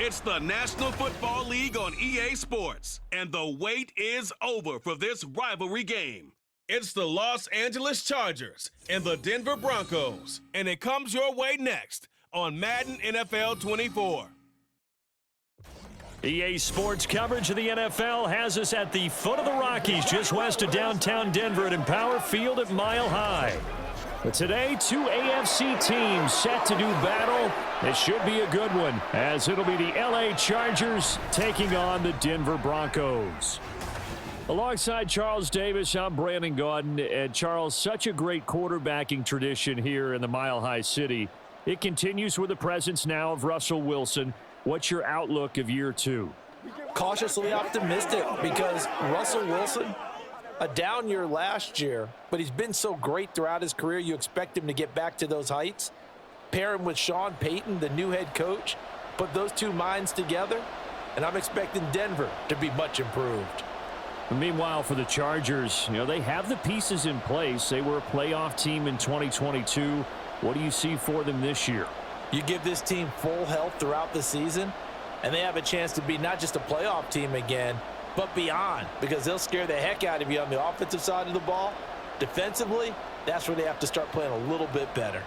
It's the National Football League on EA Sports, and the wait is over for this rivalry game. It's the Los Angeles Chargers and the Denver Broncos, and it comes your way next on Madden NFL 24. EA Sports coverage of the NFL has us at the foot of the Rockies, just west of downtown Denver at Empower Field at Mile High. But today, two AFC teams set to do battle. It should be a good one, as it'll be the LA Chargers taking on the Denver Broncos. Alongside Charles Davis, I'm Brandon Gaudin. And Charles, such a great quarterbacking tradition here in the Mile High City. It continues with the presence now of Russell Wilson. What's your outlook of year two? Cautiously optimistic, because Russell Wilson, a down year last year, but he's been so great throughout his career, you expect him to get back to those heights. Pair him with Sean Payton, the new head coach, put those two minds together, and I'm expecting Denver to be much improved. Meanwhile, for the Chargers, they have the pieces in place. They were a playoff team in 2022. What do you see for them this year? You give this team full health throughout the season, and they have a chance to be not just a playoff team again, but beyond, because they'll scare the heck out of you on the offensive side of the ball. Defensively, that's where they have to start playing a little bit better.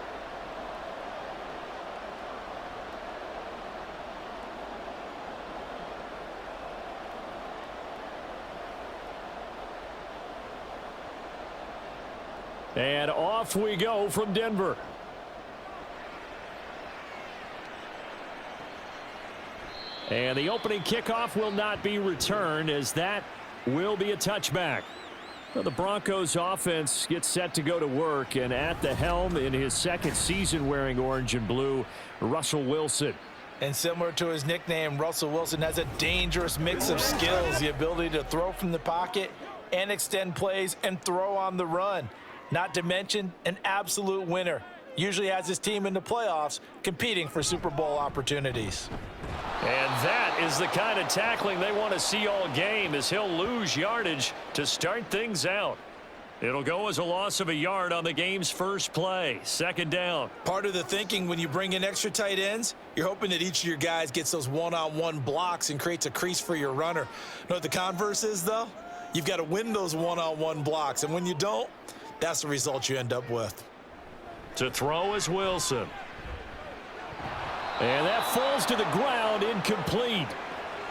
And off we go from Denver. And the opening kickoff will not be returned, as that will be a touchback. Well, the Broncos offense gets set to go to work, and at the helm in his second season wearing orange and blue, Russell Wilson. And similar to his nickname, Russell Wilson has a dangerous mix of skills, the ability to throw from the pocket and extend plays and throw on the run. Not to mention an absolute winner. Usually has his team in the playoffs competing for Super Bowl opportunities. And that is the kind of tackling they want to see all game, as he'll lose yardage to start things out. It'll go as a loss of a yard on the game's first play. Second down. Part of the thinking when you bring in extra tight ends, you're hoping that each of your guys gets those one-on-one blocks and creates a crease for your runner. You know what the converse is, though? You've got to win those one-on-one blocks, and when you don't, that's the result you end up with. To throw is Wilson. And that falls to the ground, incomplete.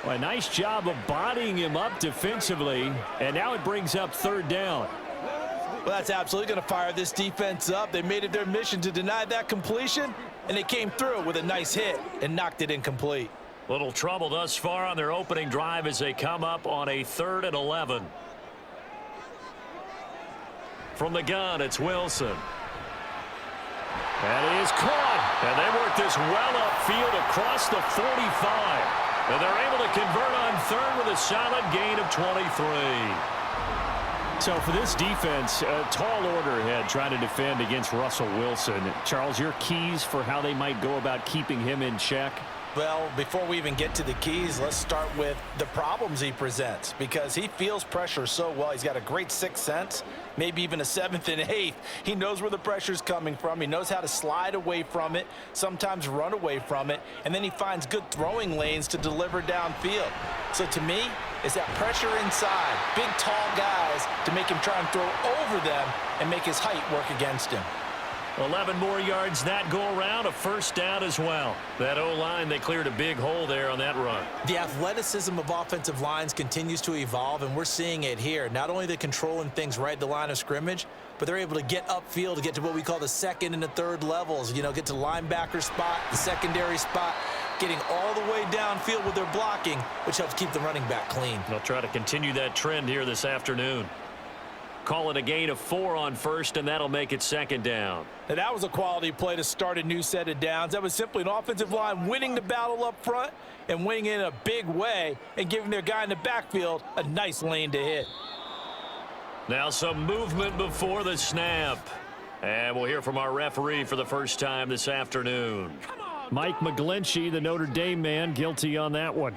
Well, a nice job of bodying him up defensively, and now it brings up third down. Well, that's absolutely going to fire this defense up. They made it their mission to deny that completion, and they came through with a nice hit and knocked it incomplete. Little trouble thus far on their opening drive as they come up on a 3rd and 11. From the gun, it's Wilson. And he is caught, and they work this well upfield across the 45. And they're able to convert on third with a solid gain of 23. So for this defense, a tall order ahead trying to defend against Russell Wilson. Charles, your keys for how they might go about keeping him in check? Well, before we even get to the keys, let's start with the problems he presents, because he feels pressure so well. He's got a great sixth sense, maybe even a 7th and 8th. He knows where the pressure's coming from. He knows how to slide away from it, sometimes run away from it, and then he finds good throwing lanes to deliver downfield. So to me, it's that pressure inside, big, tall guys to make him try and throw over them and make his height work against him. 11 more yards that go around, a first down as well. That O-line, they cleared a big hole there on that run. The athleticism of offensive lines continues to evolve, and we're seeing it here. Not only they're controlling things right at the line of scrimmage, but they're able to get upfield to get to what we call the second and the third levels. Get to linebacker spot, the secondary spot, getting all the way downfield with their blocking, which helps keep the running back clean. They'll try to continue that trend here this afternoon. Call it a gain of 4 on first, and that'll make it second down. Now, that was a quality play to start a new set of downs. That was simply an offensive line winning the battle up front and winning in a big way and giving their guy in the backfield a nice lane to hit. Now some movement before the snap. And we'll hear from our referee for the first time this afternoon. Mike McGlinchey, the Notre Dame man, guilty on that one.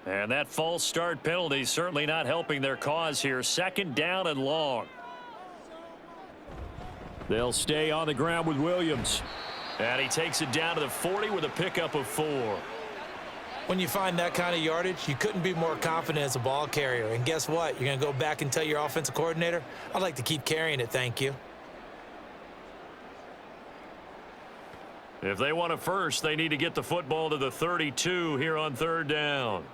And that false start penalty certainly not helping their cause here. Second down and long. They'll stay on the ground with Williams. And he takes it down to the 40 with a pickup of 4. When you find that kind of yardage, you couldn't be more confident as a ball carrier. And guess what? You're going to go back and tell your offensive coordinator, I'd like to keep carrying it, thank you. If they want a first, they need to get the football to the 32 here on 3rd down.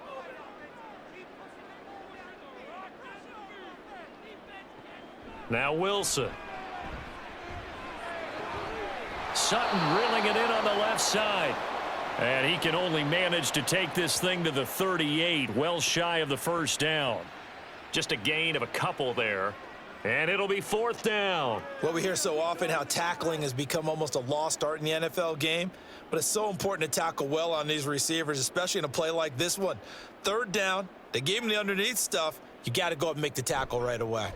Now Wilson. Sutton reeling it in on the left side. And he can only manage to take this thing to the 38, well shy of the 1st down. Just a gain of a couple there. And it'll be 4th down. Well, we hear so often how tackling has become almost a lost art in the NFL game, but it's so important to tackle well on these receivers, especially in a play like this one. 3rd down, they gave him the underneath stuff. You got to go up and make the tackle right away.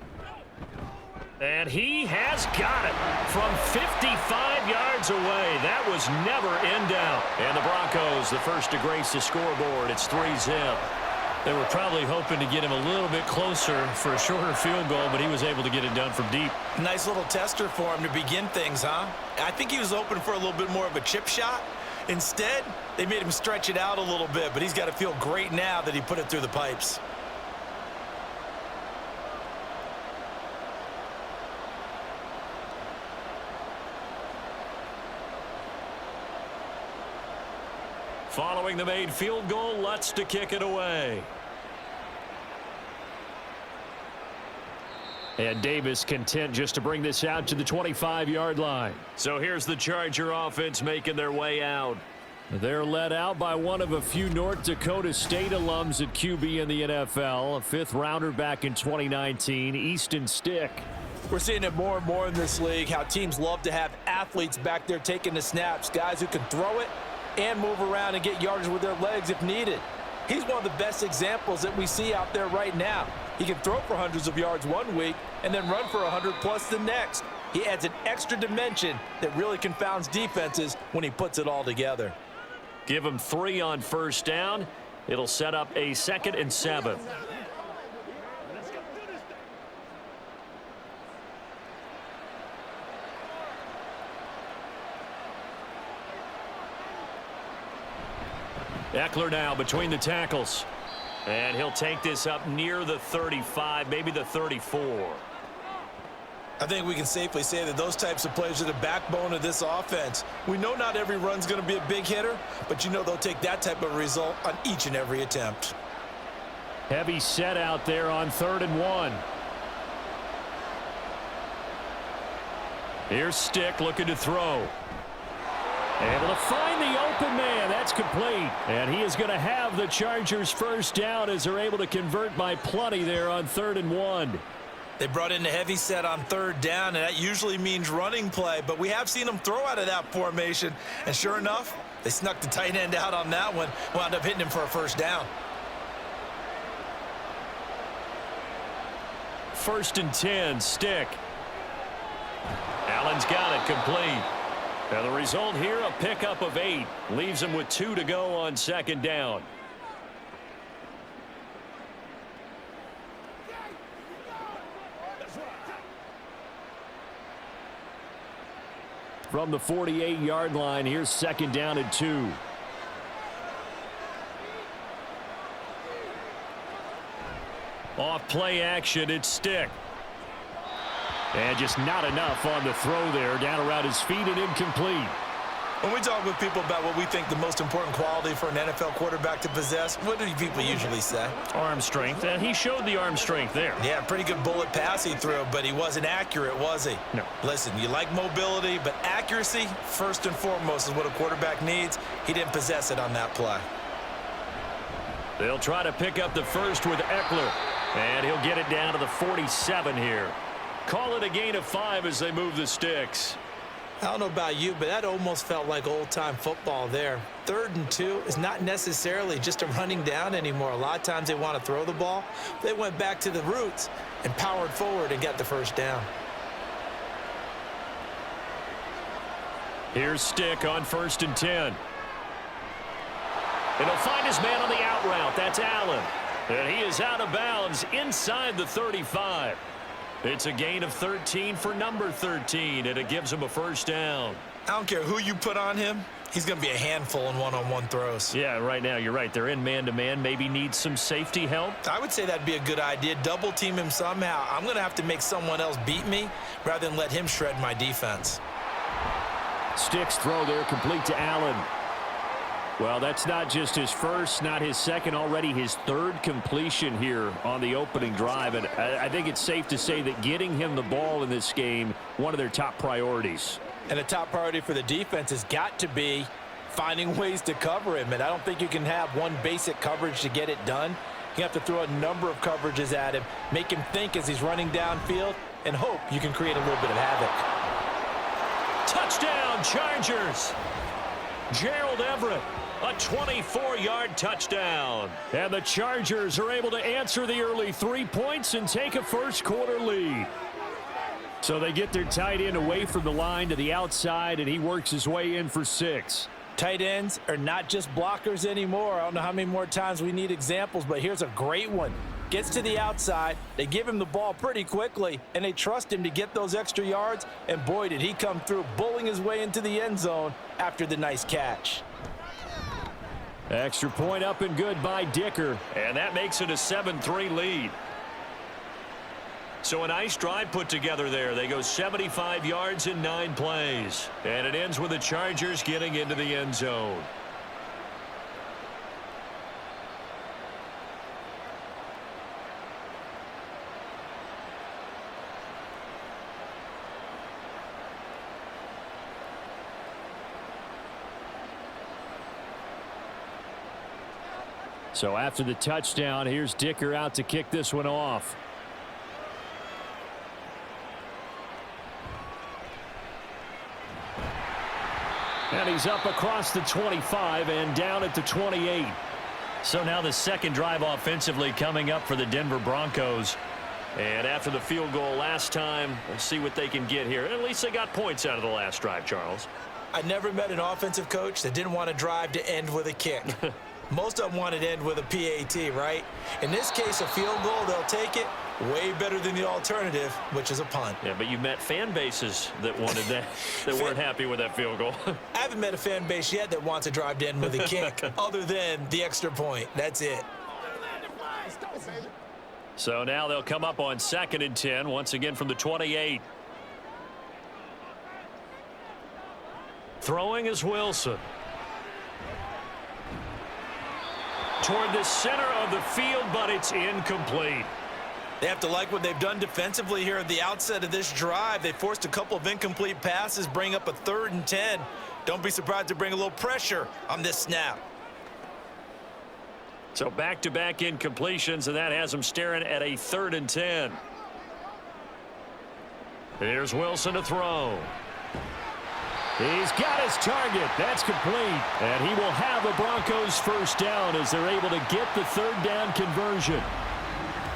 And he has got it from 55 yards away. That was never in doubt. And the Broncos, the first to grace the scoreboard. It's 3-zip. They were probably hoping to get him a little bit closer for a shorter field goal, but he was able to get it done from deep. Nice little tester for him to begin things, huh? I think he was hoping for a little bit more of a chip shot. Instead, they made him stretch it out a little bit, but he's got to feel great now that he put it through the pipes. Following the made field goal, Lutz to kick it away. And Davis content just to bring this out to the 25-yard line. So here's the Charger offense making their way out. They're led out by one of a few North Dakota State alums at QB in the NFL, a 5th-rounder back in 2019, Easton Stick. We're seeing it more and more in this league, how teams love to have athletes back there taking the snaps, guys who can throw it and move around and get yardage with their legs if needed. He's one of the best examples that we see out there right now. He can throw for hundreds of yards one week and then run for 100+ the next. He adds an extra dimension that really confounds defenses when he puts it all together. Give him 3 on 1st down. It'll set up a 2nd and 7. Eckler now between the tackles. And he'll take this up near the 35, maybe the 34. I think we can safely say that those types of plays are the backbone of this offense. We know not every run's going to be a big hitter, but you know they'll take that type of result on each and every attempt. Heavy set out there on 3rd and 1. Here's Stick looking to throw. Able to find the open man. That's complete. And he is going to have the Chargers 1st down as they're able to convert by plenty there on 3rd and 1. They brought in the heavy set on 3rd down, and that usually means running play, but we have seen them throw out of that formation, and sure enough, they snuck the tight end out on that one, wound up hitting him for a 1st down. 1st and 10, Stick. Allen's got it complete. Now the result here, a pickup of 8. Leaves him with 2 to go on 2nd down. From the 48-yard line, here's 2nd down and 2. Off play action, it's Stick. And just not enough on the throw there. Down around his feet and incomplete. When we talk with people about what we think the most important quality for an NFL quarterback to possess, what do people usually say? Arm strength. He showed the arm strength there. Yeah, pretty good bullet pass he threw, but he wasn't accurate, was he? No. Listen, you like mobility, but accuracy, first and foremost, is what a quarterback needs. He didn't possess it on that play. They'll try to pick up the first with Eckler. And he'll get it down to the 47 here. Call it a gain of 5 as they move the sticks. I don't know about you, but that almost felt like old-time football there. 3rd and 2 is not necessarily just a running down anymore. A lot of times they want to throw the ball. They went back to the roots and powered forward and got the 1st down. Here's Stick on 1st and 10. And he'll find his man on the out route. That's Allen. And he is out of bounds inside the 35. It's a gain of 13 for number 13, and it gives him a 1st down. I don't care who you put on him. He's going to be a handful in one-on-one throws. Yeah, right now, you're right. They're in man-to-man. Maybe need some safety help. I would say that'd be a good idea. Double team him somehow. I'm going to have to make someone else beat me rather than let him shred my defense. Sticks throw there, complete to Allen. Well, that's not just his first, not his second, already his third completion here on the opening drive. And I think it's safe to say that getting him the ball in this game, one of their top priorities. And a top priority for the defense has got to be finding ways to cover him. And I don't think you can have one basic coverage to get it done. You have to throw a number of coverages at him, make him think as he's running downfield, and hope you can create a little bit of havoc. Touchdown, Chargers! Gerald Everett, a 24-yard touchdown. And the Chargers are able to answer the early 3 points and take a first-quarter lead. So they get their tight end away from the line to the outside, and he works his way in for 6. Tight ends are not just blockers anymore. I don't know how many more times we need examples, but here's a great one. Gets to the outside, they give him the ball pretty quickly, and they trust him to get those extra yards, and boy, did he come through, bullying his way into the end zone after the nice catch. Extra point up and good by Dicker, and that makes it a 7-3 lead. So a nice drive put together there. They go 75 yards in 9 plays. And it ends with the Chargers getting into the end zone. So after the touchdown, here's Dicker out to kick this one off. And he's up across the 25 and down at the 28. So now the second drive offensively coming up for the Denver Broncos. And after the field goal last time, we'll see what they can get here. At least they got points out of the last drive, Charles. I never met an offensive coach that didn't want to drive to end with a kick. Most of them wanted to end with a PAT, right? In this case, a field goal, they'll take it. Way better than the alternative, which is a punt. Yeah, but you met fan bases that wanted that, that weren't happy with that field goal. I haven't met a fan base yet that wants to drive to end with a kick other than the extra point. That's it. So now they'll come up on 2nd and 10, once again from the 28. Throwing is Wilson. Toward the center of the field, but it's incomplete. They have to like what they've done defensively here at the outset of this drive. They forced a couple of incomplete passes, bring up a 3rd and 10. Don't be surprised to bring a little pressure on this snap. So back-to-back incompletions, and that has them staring at a 3rd and 10. Here's Wilson to throw. He's got his target. That's complete. And he will have the Broncos first down as they're able to get the 3rd down conversion.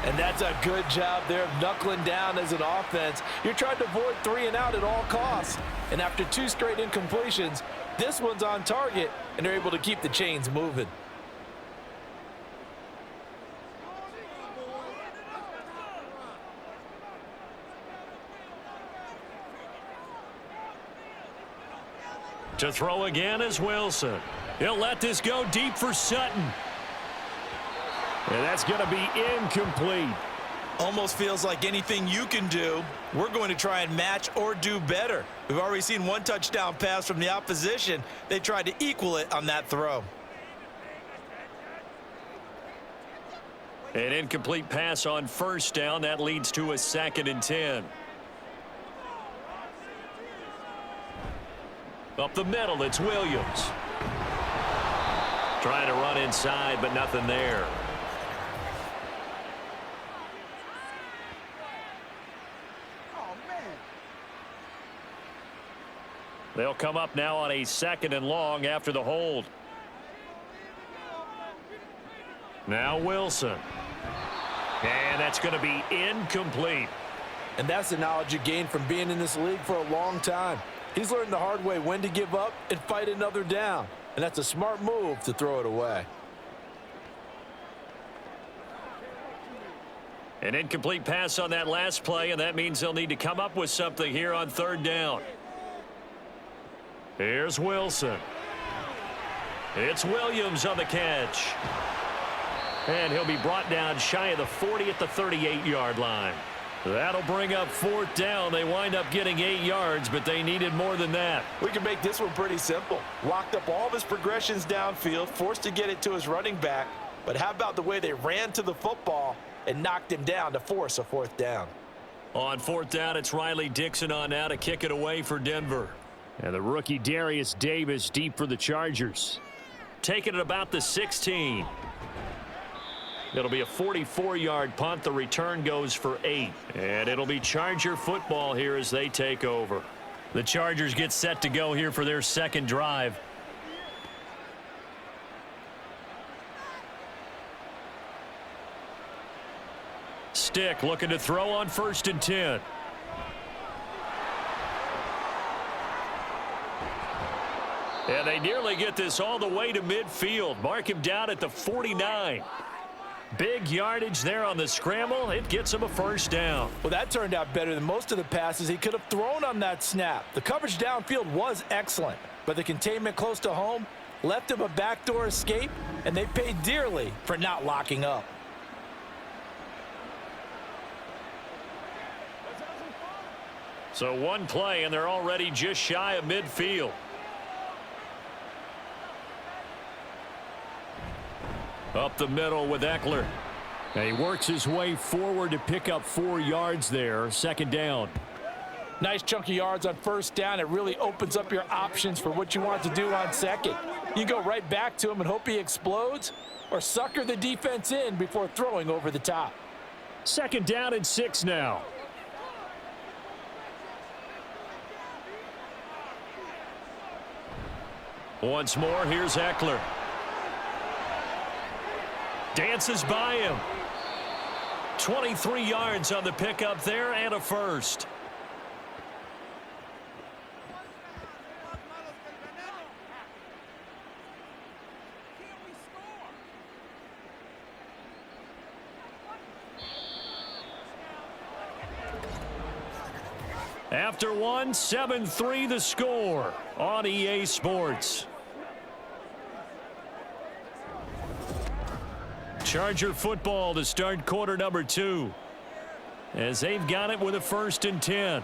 And that's a good job there of knuckling down as an offense. You're trying to avoid 3 and out at all costs. And after 2 straight incompletions, this one's on target, and they're able to keep the chains moving. To throw again is Wilson. He'll let this go deep for Sutton. And that's going to be incomplete. Almost feels like anything you can do, we're going to try and match or do better. We've already seen 1 touchdown pass from the opposition. They tried to equal it on that throw. An incomplete pass on 1st down. That leads to a 2nd and 10. Up the middle, it's Williams. Trying to run inside, but nothing there. They'll come up now on a 2nd and long after the hold. Now Wilson. And that's going to be incomplete. And that's the knowledge you gain from being in this league for a long time. He's learned the hard way when to give up and fight another down. And that's a smart move to throw it away. An incomplete pass on that last play, and that means they'll need to come up with something here on 3rd down. Here's Wilson. It's Williams on the catch. And he'll be brought down shy of the 40 at the 38-yard line. That'll bring up 4th down. They wind up getting 8 yards, but they needed more than that. We can make this one pretty simple. Locked up all of his progressions downfield, forced to get it to his running back. But how about the way they ran to the football and knocked him down to force a 4th down? On 4th down, it's Riley Dixon on now to kick it away for Denver. And the rookie Darius Davis deep for the Chargers. Taking it about the 16. It'll be a 44-yard punt. The return goes for 8. And it'll be Charger football here as they take over. The Chargers get set to go here for their second drive. Stick looking to throw on 1st and 10. And they nearly get this all the way to midfield. Mark him down at the 49. Big yardage there on the scramble. It gets him a 1st down. Well, that turned out better than most of the passes he could have thrown on that snap. The coverage downfield was excellent, but the containment close to home left him a backdoor escape, and they paid dearly for not locking up. So one play, and they're already just shy of midfield. Up the middle with Eckler. And he works his way forward to pick up 4 yards there. 2nd down. Nice chunk of yards on 1st down. It really opens up your options for what you want to do on 2nd. You go right back to him and hope he explodes, or sucker the defense in before throwing over the top. 2nd down and 6 now. Once more, here's Eckler. Dances by him. 23 yards on the pickup there and a 1st. After one, 7-3 the score on EA Sports. Charger football to start quarter number 2. As they've got it with a 1st and 10.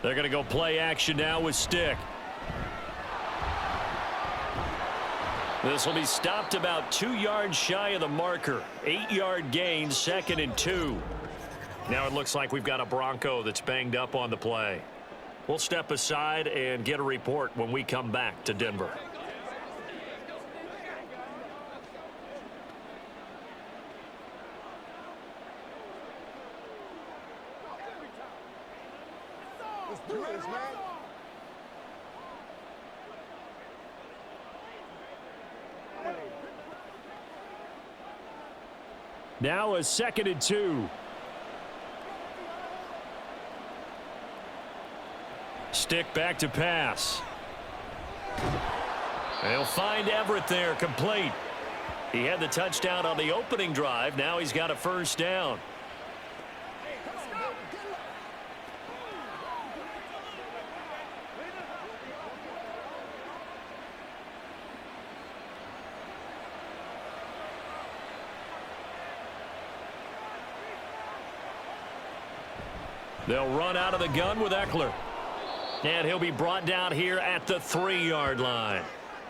They're going to go play action now with Stick. This will be stopped about 2 yards shy of the marker. 8-yard gain, 2nd and 2. Now it looks like we've got a Bronco that's banged up on the play. We'll step aside and get a report when we come back to Denver. Let's do this, man. Now a 2nd and 2. Stick back to pass. They'll find Everett there, complete. He had the touchdown on the opening drive. Now he's got a 1st down. They'll run out of the gun with Eckler. And he'll be brought down here at the 3-yard line.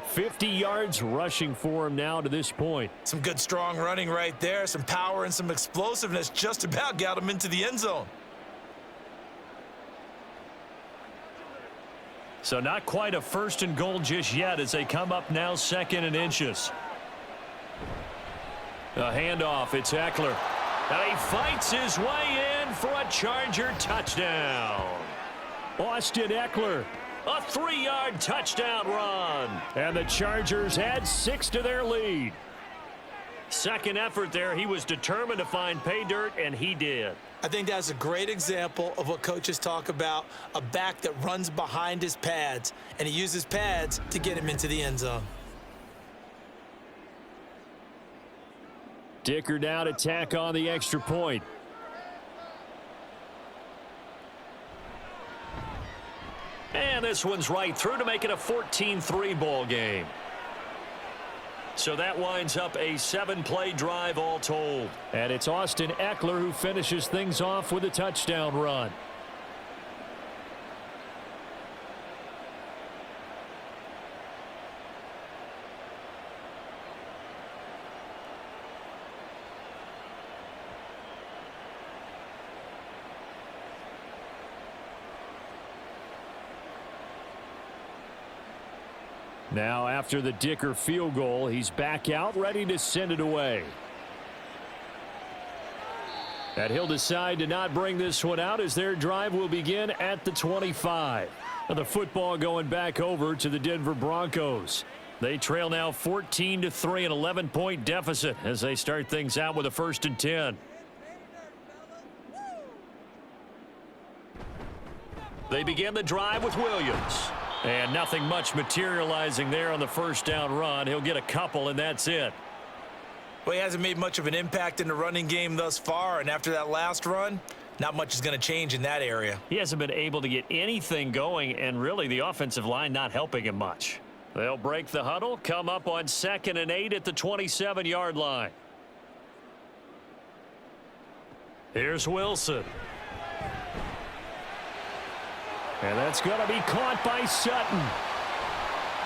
50 yards rushing for him now to this point. Some good strong running right there. Some power and some explosiveness just about got him into the end zone. So not quite a 1st and goal just yet as they come up now 2nd and inches. A handoff. It's Eckler. And he fights his way in for a Charger touchdown. Austin Eckler, a 3-yard touchdown run. And the Chargers add 6 to their lead. Second effort there. He was determined to find pay dirt, and he did. I think that's a great example of what coaches talk about, a back that runs behind his pads, and he uses pads to get him into the end zone. Dicker now to tack on the extra point. And this one's right through to make it a 14-3 ball game. So that winds up a 7-play drive all told. And it's Austin Eckler who finishes things off with a touchdown run. Now after the Dicker field goal, he's back out ready to send it away. And he'll decide to not bring this one out as their drive will begin at the 25. And the football going back over to the Denver Broncos. They trail now 14-3, an 11-point deficit as they start things out with a 1st and 10. They begin the drive with Williams. And nothing much materializing there on the 1st down run. He'll get a couple, and that's it. Well, he hasn't made much of an impact in the running game thus far, and after that last run, not much is going to change in that area. He hasn't been able to get anything going, and really the offensive line not helping him much. They'll break the huddle, come up on 2nd and 8 at the 27-yard line. Here's Wilson. And that's going to be caught by Sutton.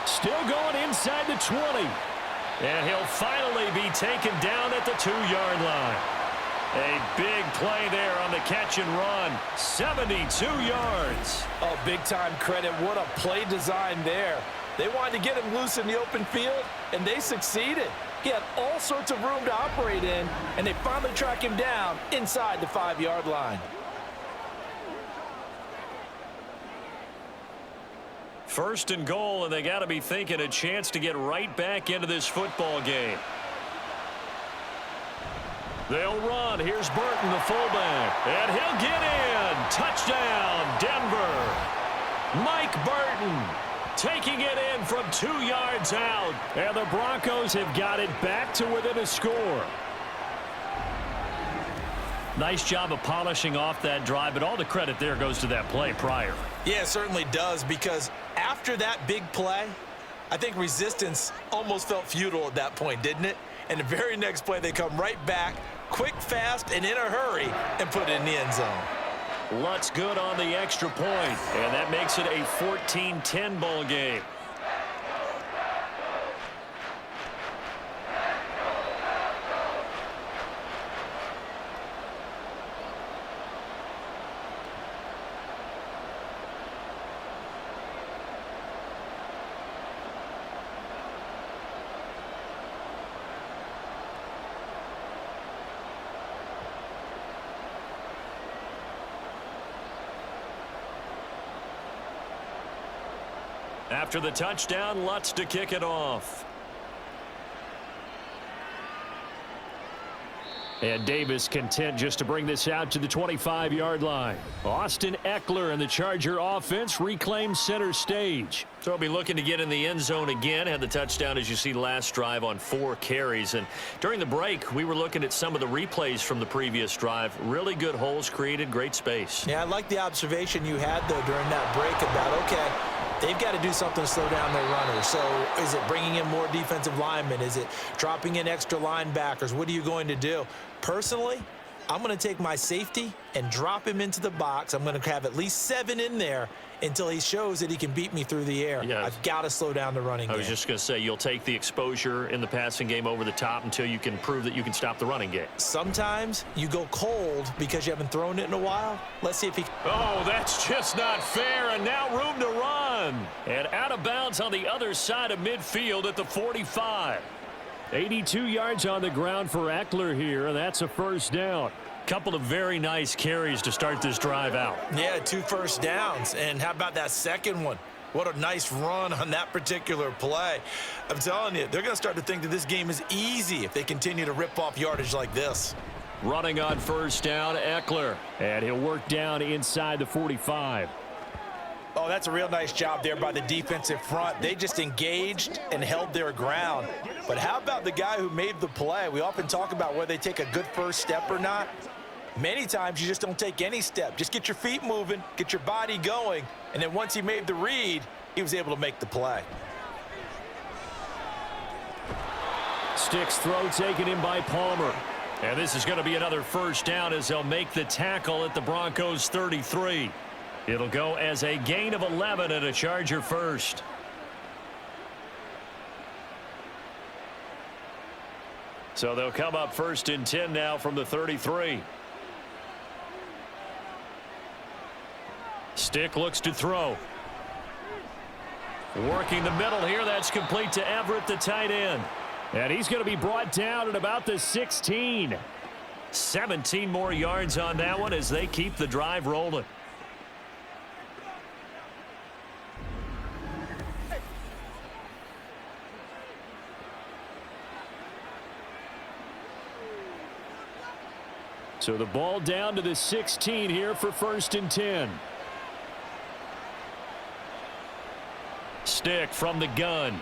Still going inside the 20. And he'll finally be taken down at the 2-yard line. A big play there on the catch and run. 72 yards. Oh, big-time credit. What a play design there. They wanted to get him loose in the open field, and they succeeded. He had all sorts of room to operate in, and they finally track him down inside the 5-yard line. 1st and goal, and they got to be thinking a chance to get right back into this football game. They'll run. Here's Burton, the fullback, and he'll get in. Touchdown, Denver. Mike Burton taking it in from 2 yards out, and the Broncos have got it back to within a score. Nice job of polishing off that drive, but all the credit there goes to that play prior. Yeah, it certainly does, because after that big play, I think resistance almost felt futile at that point, didn't it? And the very next play, they come right back, quick, fast, and in a hurry, and put it in the end zone. Lutz good on the extra point, and that makes it a 14-10 ball game. After the touchdown, Lutz to kick it off. And Davis content just to bring this out to the 25-yard line. Austin Eckler and the Charger offense reclaim center stage. So he'll be looking to get in the end zone again. Had the touchdown, as you see, last drive on 4 carries. And during the break, we were looking at some of the replays from the previous drive. Really good holes created, great space. Yeah, I like the observation you had, though, during that break about, okay, they've got to do something to slow down their runners. So is it bringing in more defensive linemen? Is it dropping in extra linebackers? What are you going to do? Personally, I'm going to take my safety and drop him into the box. I'm going to have at least 7 in there until he shows that he can beat me through the air. Yeah. I've got to slow down the running game. I was just going to say, you'll take the exposure in the passing game over the top until you can prove that you can stop the running game. Sometimes you go cold because you haven't thrown it in a while. Let's see if he... Oh, that's just not fair, and now room to run. And out of bounds on the other side of midfield at the 45. 82 yards on the ground for Eckler here, and that's a 1st down. Couple of very nice carries to start this drive out. Yeah, 2 first downs. And how about that second one? What a nice run on that particular play. I'm telling you, they're going to start to think that this game is easy if they continue to rip off yardage like this. Running on 1st down, Eckler. And he'll work down inside the 45. Oh, that's a real nice job there by the defensive front. They just engaged and held their ground. But how about the guy who made the play? We often talk about whether they take a good first step or not. Many times you just don't take any step. Just get your feet moving, get your body going, and then once he made the read, he was able to make the play. Sticks throw taken in by Palmer. And this is going to be another first down as they'll make the tackle at the Broncos 33. It'll go as a gain of 11 and a Charger first. So they'll come up first and 10 now from the 33. Stick looks to throw. Working the middle here. That's complete to Everett, the tight end. And he's going to be brought down at about the 16. 17 more yards on that one as they keep the drive rolling. So the ball down to the 16 here for first and 10. Stick from the gun.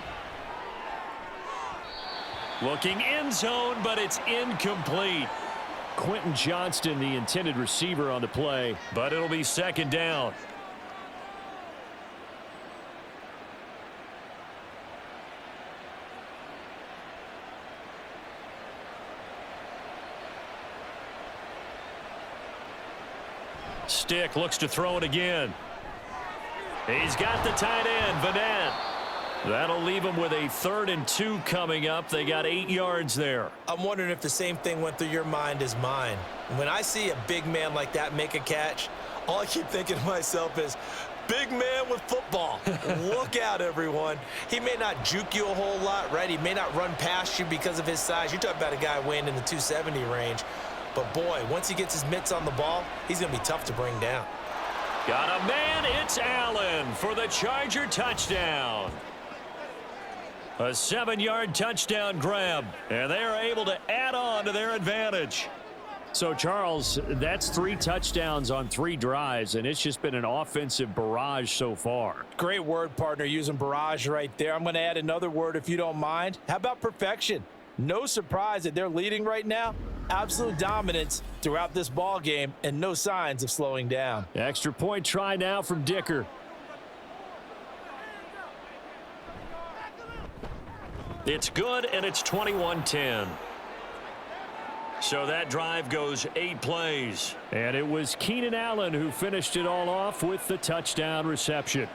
Looking end zone, but it's incomplete. Quentin Johnston, the intended receiver on the play, but it'll be second down. Stick looks to throw it again. He's got the tight end, Vanette. That'll leave him with a 3rd and 2 coming up. They got 8 yards there. I'm wondering if the same thing went through your mind as mine. When I see a big man like that make a catch, all I keep thinking to myself is, big man with football. Look out, everyone. He may not juke you a whole lot, right? He may not run past you because of his size. You're talking about a guy weighing in the 270 range. But, boy, once he gets his mitts on the ball, he's going to be tough to bring down. Got a man. It's Allen for the Charger touchdown. A 7-yard touchdown grab, and they are able to add on to their advantage. So, Charles, that's 3 touchdowns on 3 drives, and it's just been an offensive barrage so far. Great word, partner, using barrage right there. I'm going to add another word if you don't mind. How about perfection? No surprise that they're leading right now. Absolute dominance throughout this ball game and no signs of slowing down. Extra point try now from Dicker. It's good, and it's 21-10. So that drive goes 8 plays. And it was Keenan Allen who finished it all off with the touchdown reception.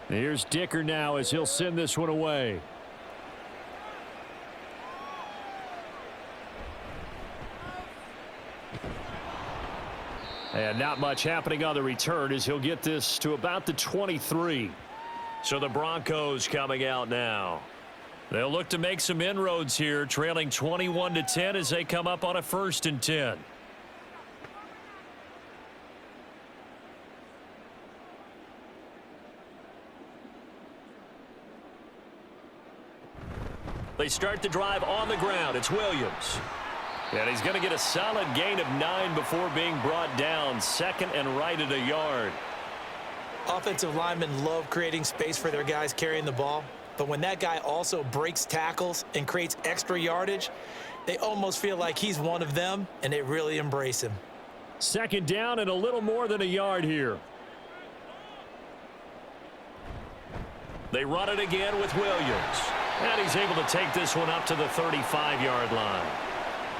Here's Dicker now as he'll send this one away. And not much happening on the return as he'll get this to about the 23. So the Broncos coming out now. They'll look to make some inroads here, trailing 21-10 as they come up on a 1st and 10. They start the drive on the ground. It's Williams. And he's going to get a solid gain of 9 before being brought down. 2nd and right at a yard. Offensive linemen love creating space for their guys carrying the ball. But when that guy also breaks tackles and creates extra yardage, they almost feel like he's one of them, and they really embrace him. 2nd down and a little more than a yard here. They run it again with Williams. And he's able to take this one up to the 35-yard line.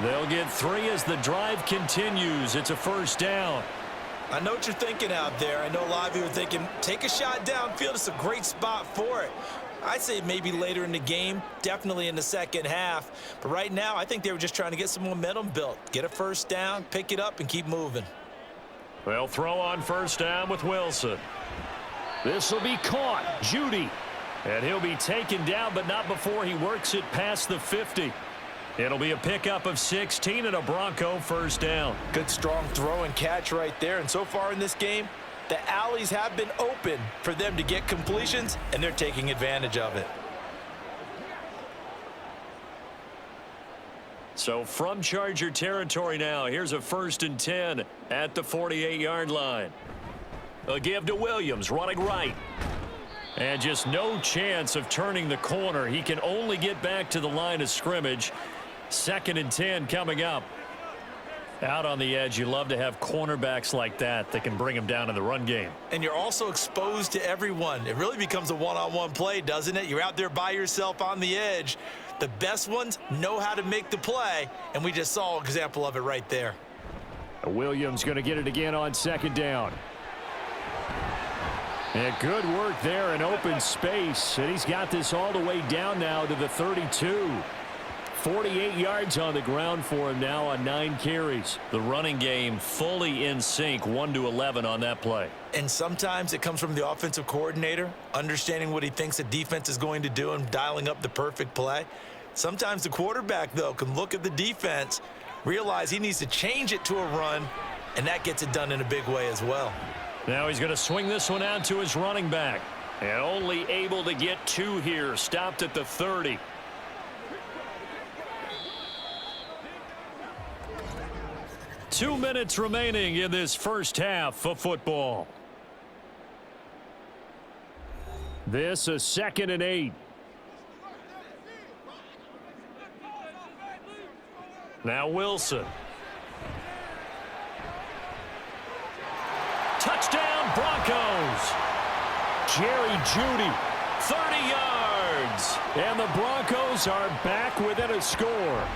They'll get 3 as the drive continues. It's a 1st down. I know what you're thinking out there. I know a lot of you are thinking, take a shot downfield. It's a great spot for it. I'd say maybe later in the game, definitely in the 2nd half. But right now, I think they were just trying to get some momentum built. Get a 1st down, pick it up, and keep moving. They'll throw on 1st down with Wilson. This will be caught. Judy. And he'll be taken down, but not before he works it past the 50. It'll be a pickup of 16 and a Bronco 1st down. Good, strong throw and catch right there. And so far in this game, The alleys have been open for them to get completions, and they're taking advantage of it. So from Charger territory now, here's a 1st and 10 at the 48-yard line. A give to Williams, running right. And just no chance of turning the corner. He can only get back to the line of scrimmage. 2nd and 10 coming up. Out on the edge, you love to have cornerbacks like that can bring him down in the run game. And you're also exposed to everyone. It really becomes a one-on-one play, doesn't it? You're out there by yourself on the edge. The best ones know how to make the play, and we just saw an example of it right there. Williams going to get it again on 2nd down. And good work there in open space, and he's got this all the way down now to the 32. 48 yards on the ground for him now on 9 carries. The running game fully in sync, 1-11 on that play. And sometimes it comes from the offensive coordinator, understanding what he thinks the defense is going to do and dialing up the perfect play. Sometimes the quarterback, though, can look at the defense, realize he needs to change it to a run, and that gets it done in a big way as well. Now he's going to swing this one out to his running back. And only able to get 2 here, stopped at the 30. Two minutes remaining in this first half of football. This a 2nd and 8. Now Wilson. Touchdown Broncos. Jerry Jeudy, 30 yards. And the Broncos are back within a score.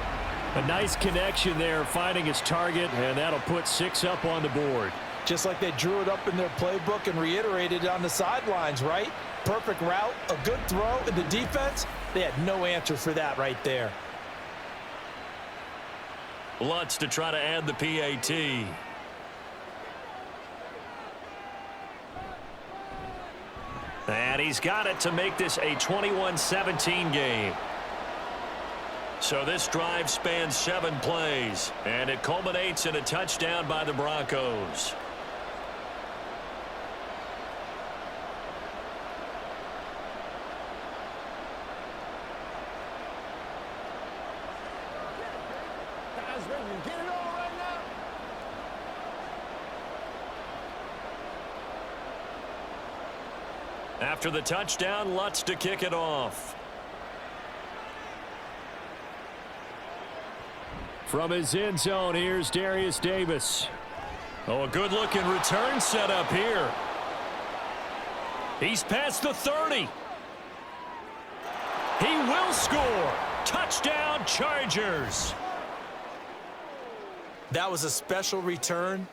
A nice connection there, finding his target, and that'll put 6 up on the board. Just like they drew it up in their playbook and reiterated it on the sidelines, right? Perfect route, a good throw, and the defense, they had no answer for that right there. Lutz to try to add the PAT. And he's got it to make this a 21-17 game. So this drive spans 7 plays, and it culminates in a touchdown by the Broncos. Guys ready to get it on right now? After the touchdown, Lutz to kick it off. From his end zone, here's Darius Davis. Oh, a good-looking return set up here. He's past the 30. He will score. Touchdown, Chargers. That was a special return,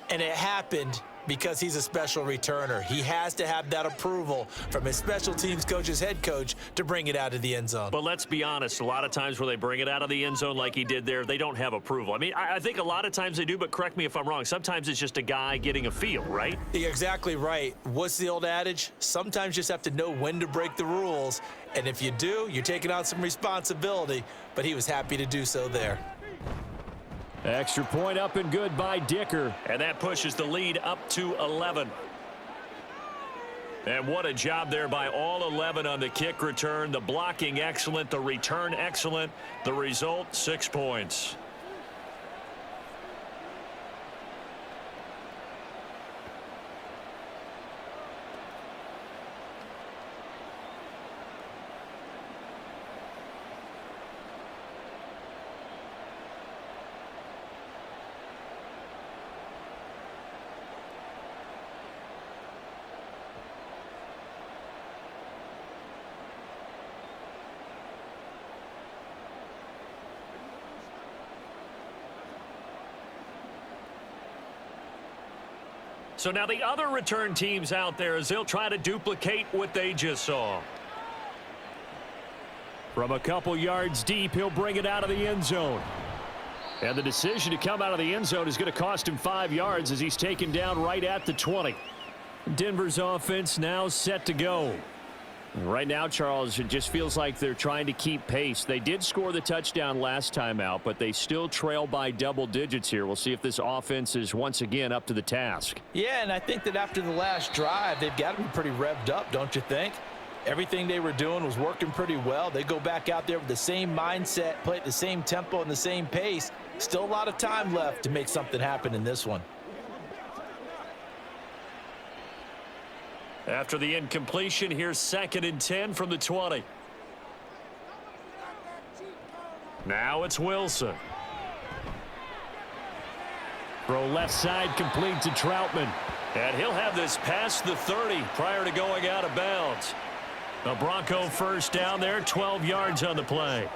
and it happened because he's a special returner. He has to have that approval from his special teams coach's head coach to bring it out of the end zone. But let's be honest, a lot of times where they bring it out of the end zone like he did there, they don't have approval. I mean, I think a lot of times they do, but correct me if I'm wrong. Sometimes it's just a guy getting a feel, right? You're exactly right. What's the old adage? Sometimes you just have to know when to break the rules, and if you do, you're taking on some responsibility, but he was happy to do so there. Extra point up and good by Dicker. And that pushes the lead up to 11. And what a job there by all 11 on the kick return. The blocking excellent, the return excellent. The result, 6 points. So now the other return teams out there as they'll try to duplicate what they just saw. From a couple yards deep, he'll bring it out of the end zone. And the decision to come out of the end zone is going to cost him 5 yards as he's taken down right at the 20. Denver's offense now set to go. Right now, Charles, it just feels like they're trying to keep pace. They did score the touchdown last time out, but they still trail by double digits here. We'll see if this offense is once again up to the task. Yeah, and I think that after the last drive, they've got to be pretty revved up, don't you think? Everything they were doing was working pretty well. They go back out there with the same mindset, play at the same tempo and the same pace. Still a lot of time left to make something happen in this one. After the incompletion, here's 2nd and 10 from the 20. Now it's Wilson. Throw left side complete to Troutman. And he'll have this past the 30 prior to going out of bounds. A Bronco first down there, 12 yards on the play.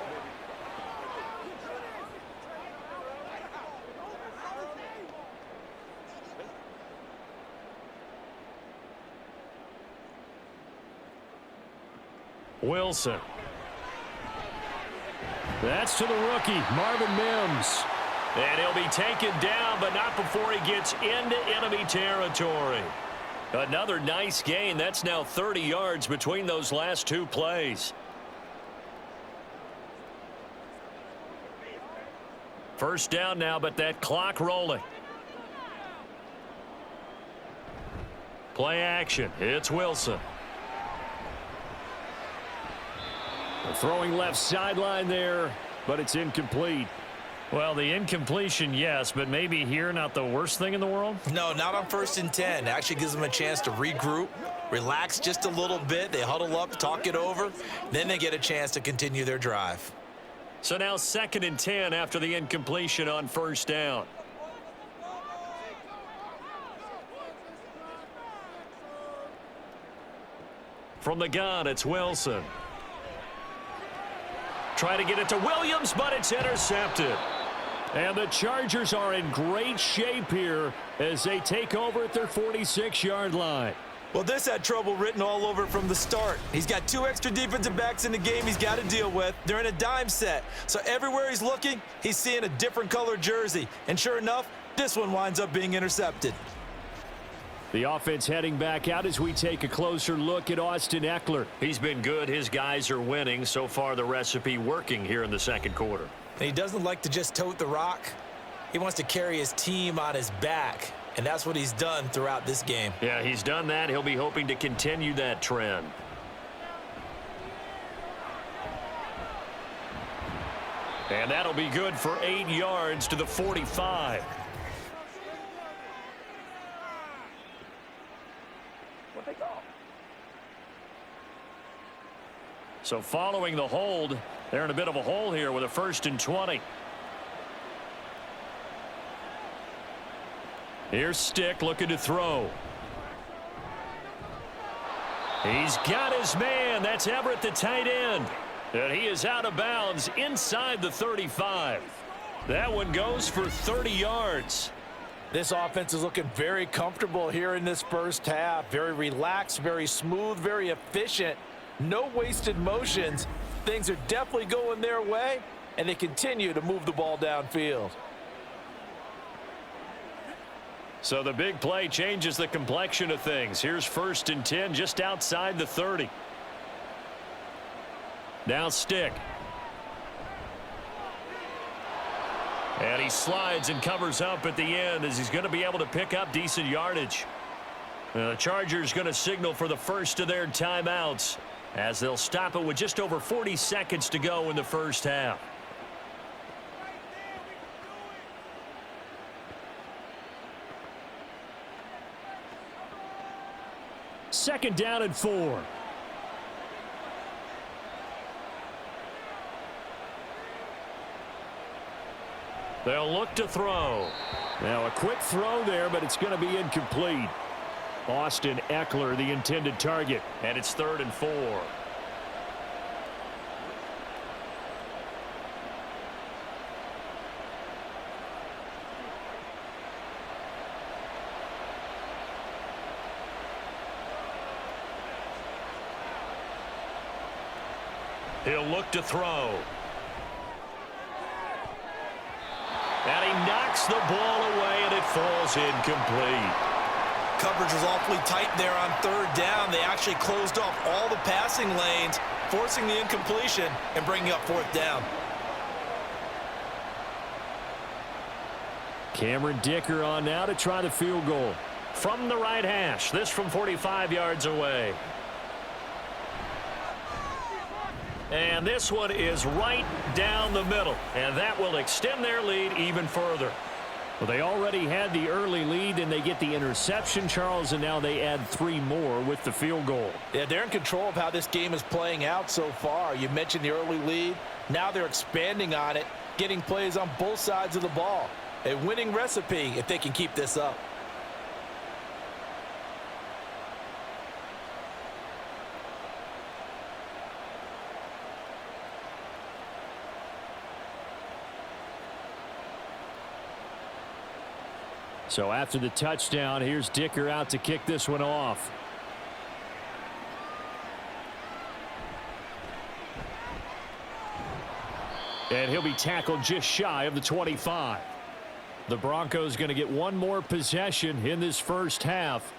Wilson. That's to the rookie, Marvin Mims. And he'll be taken down, but not before he gets into enemy territory. Another nice gain. That's now 30 yards between those last two plays. First down now, but that clock rolling. Play action. It's Wilson. Throwing left sideline there, but it's incomplete. Well, the incompletion, yes, but maybe here not the worst thing in the world? No, not on 1st and 10. It actually gives them a chance to regroup, relax just a little bit. They huddle up, talk it over. Then they get a chance to continue their drive. So now 2nd and 10 after the incompletion on first down. From the gun, it's Wilson. Try to get it to Williams, but it's intercepted. And the Chargers are in great shape here as they take over at their 46-yard line. Well, this had trouble written all over it from the start. He's got 2 extra defensive backs in the game he's got to deal with. They're in a dime set. So everywhere he's looking, he's seeing a different color jersey. And sure enough, this one winds up being intercepted. The offense heading back out as we take a closer look at Austin Eckler. He's been good. His guys are winning. So far, the recipe working here in the second quarter. And he doesn't like to just tote the rock. He wants to carry his team on his back. And that's what he's done throughout this game. Yeah, he's done that. He'll be hoping to continue that trend. And that'll be good for 8 yards to the 45. So following the hold, they're in a bit of a hole here with a 1st and 20. Here's Stick looking to throw. He's got his man. That's Everett, the tight end. And he is out of bounds inside the 35. That one goes for 30 yards. This offense is looking very comfortable here in this first half. Very relaxed, very smooth, very efficient. No wasted motions. Things are definitely going their way, and they continue to move the ball downfield. So the big play changes the complexion of things. Here's 1st and 10 just outside the 30. Now Stick. And he slides and covers up at the end as he's going to be able to pick up decent yardage. The Chargers going to signal for the first of their timeouts as they'll stop it with just over 40 seconds to go in the first half. Second down and 4. They'll look to throw. Now a quick throw there, but it's going to be incomplete. Austin Eckler, the intended target, and it's 3rd and 4. He'll look to throw. And he knocks the ball away, and it falls incomplete. coverage was awfully tight there on third down. They actually closed off all the passing lanes, forcing the incompletion and bringing up fourth down. Cameron Dicker on now to try the field goal. From the right hash, this from 45 yards away. And this one is right down the middle, and that will extend their lead even further. Well, they already had the early lead, and they get the interception, Charles, and now they add 3 more with the field goal. Yeah, they're in control of how this game is playing out so far. You mentioned the early lead. Now they're expanding on it, getting plays on both sides of the ball. A winning recipe if they can keep this up. So after the touchdown, here's Dicker out to kick this one off. And he'll be tackled just shy of the 25. The Broncos going to get one more possession in this first half.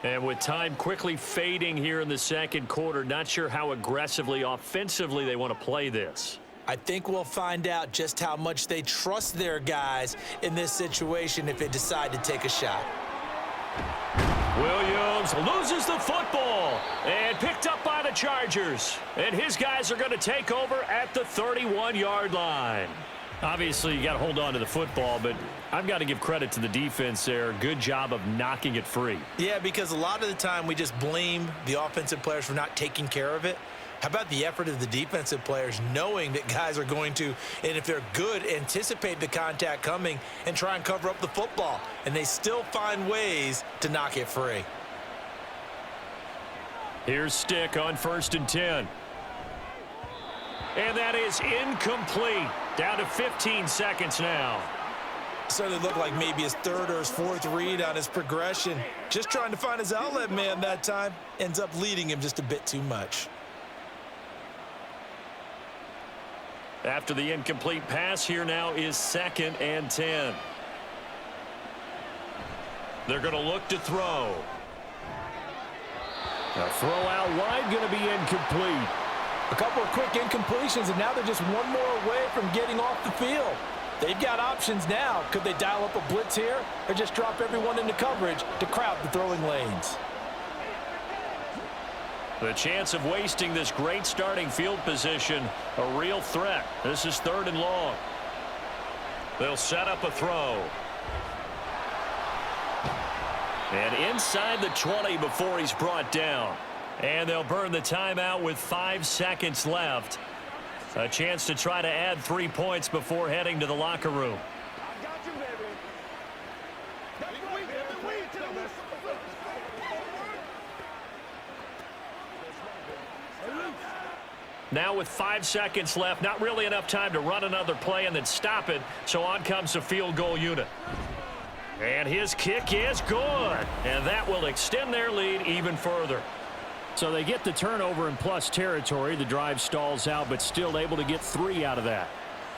And with time quickly fading here in the second quarter, not sure how aggressively, offensively they want to play this. I think we'll find out just how much they trust their guys in this situation if they decide to take a shot. Williams loses the football and picked up by the Chargers. And his guys are going to take over at the 31-yard line. Obviously, you got to hold on to the football, but I've got to give credit to the defense there. Good job of knocking it free. Yeah, because a lot of the time we just blame the offensive players for not taking care of it. How about the effort of the defensive players knowing that guys are going to, and if they're good, anticipate the contact coming and try and cover up the football. And they still find ways to knock it free. Here's Stick on 1st and 10. And that is incomplete. Down to 15 seconds now. Certainly looked like maybe his third or his fourth read on his progression. Just trying to find his outlet man that time. Ends up leading him just a bit too much. After the incomplete pass, here now is 2nd and 10. They're going to look to throw. A throw out wide going to be incomplete. A couple of quick incompletions, and now they're just one more away from getting off the field. They've got options now. Could they dial up a blitz here or just drop everyone into coverage to crowd the throwing lanes? The chance of wasting this great starting field position, a real threat. This is 3rd and long. They'll set up a throw. And inside the 20 before he's brought down. And they'll burn the timeout with 5 seconds left. A chance to try to add 3 points before heading to the locker room. I got you, baby. Now with 5 seconds left, not really enough time to run another play and then stop it. So on comes the field goal unit. And his kick is good. And that will extend their lead even further. So they get the turnover in plus territory. The drive stalls out, but still able to get 3 out of that.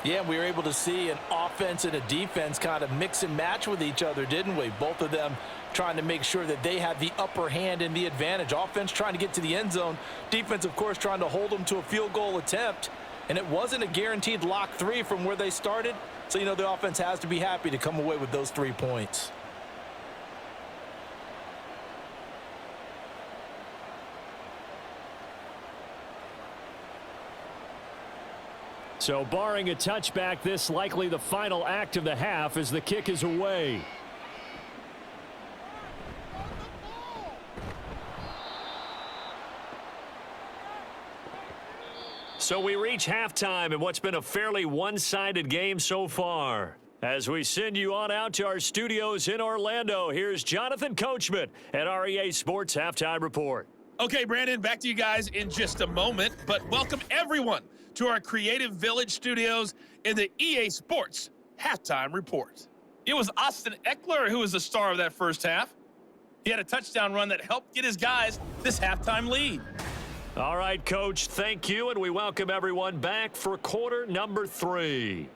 Yeah, we were able to see an offense and a defense kind of mix and match with each other, didn't we? Both of them trying to make sure that they have the upper hand and the advantage. Offense trying to get to the end zone. Defense, of course, trying to hold them to a field goal attempt. And it wasn't a guaranteed lock 3 from where they started. So, you know, the offense has to be happy to come away with those 3 points. So barring a touchback, this likely the final act of the half as the kick is away. So we reach halftime in what's been a fairly one-sided game so far. As we send you on out to our studios in Orlando, here's Jonathan Coachman at REA Sports Halftime Report. Okay, Brandon, back to you guys in just a moment, but welcome everyone to our Creative Village studios in the EA Sports Halftime Report. It was Austin Eckler who was the star of that first half. He had a touchdown run that helped get his guys this halftime lead. All right, Coach, thank you, and we welcome everyone back for quarter number 3.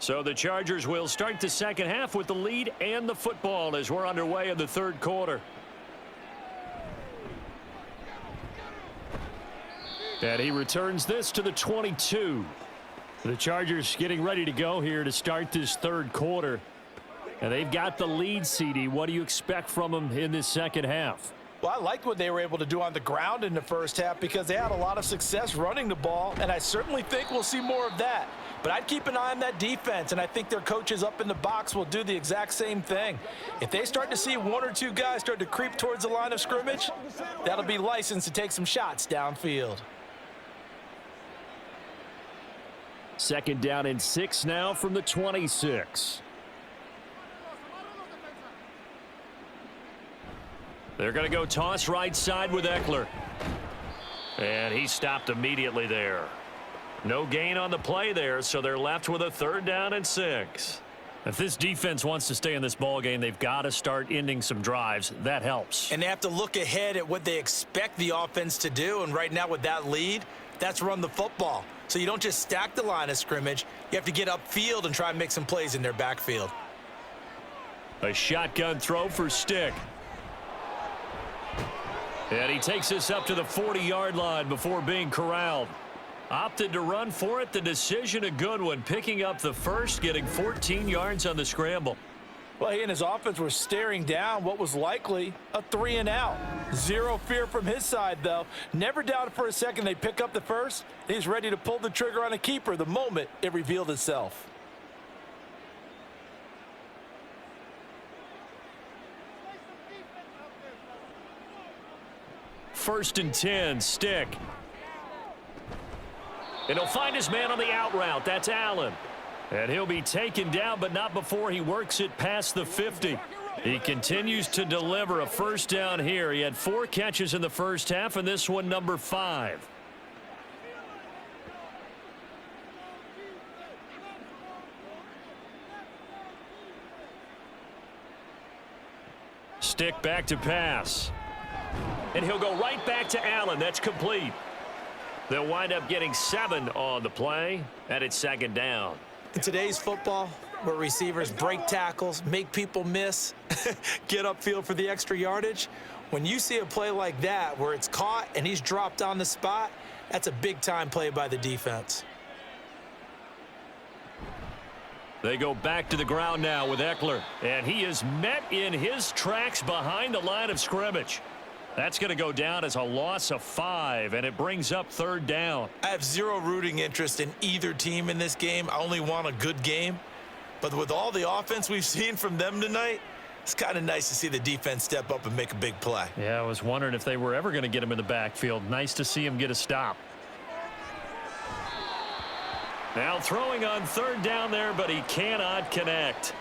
So the Chargers will start the second half with the lead and the football as we're underway in the third quarter. And he returns this to the 22. The Chargers getting ready to go here to start this third quarter. And they've got the lead, CD. What do you expect from them in this second half? Well, I liked what they were able to do on the ground in the first half because they had a lot of success running the ball, and I certainly think we'll see more of that. But I'd keep an eye on that defense, and I think their coaches up in the box will do the exact same thing. If they start to see one or two guys start to creep towards the line of scrimmage, that'll be licensed to take some shots downfield. Second down and 6 now from the 26. They're going to go toss right side with Eckler. And he stopped immediately there. No gain on the play there, so they're left with a third down and 6. If this defense wants to stay in this ball game, they've got to start ending some drives. That helps. And they have to look ahead at what they expect the offense to do. And right now with that lead, that's run the football. So you don't just stack the line of scrimmage. You have to get upfield and try and make some plays in their backfield. A shotgun throw for Stick. And he takes this up to the 40-yard line before being corralled. Opted to run for it. The decision a good one. Picking up the first, getting 14 yards on the scramble. Well, he and his offense were staring down what was likely a 3-and-out. Zero fear from his side, though. Never doubted for a second they pick up the first. He's ready to pull the trigger on a keeper the moment it revealed itself. First and 10, Stick. And he'll find his man on the out route. That's Allen. And he'll be taken down, but not before he works it past the 50. He continues to deliver a first down here. He had 4 catches in the first half, and this one number 5. Stick back to pass. And he'll go right back to Allen. That's complete. They'll wind up getting 7 on the play, and it's second down. In today's football, where receivers break tackles, make people miss, get upfield for the extra yardage, when you see a play like that where it's caught and he's dropped on the spot, that's a big-time play by the defense. They go back to the ground now with Eckler, and he is met in his tracks behind the line of scrimmage. That's going to go down as a loss of 5, and it brings up third down. I have zero rooting interest in either team in this game. I only want a good game. But with all the offense we've seen from them tonight, it's kind of nice to see the defense step up and make a big play. Yeah, I was wondering if they were ever going to get him in the backfield. Nice to see him get a stop. Now throwing on third down there, but he cannot connect.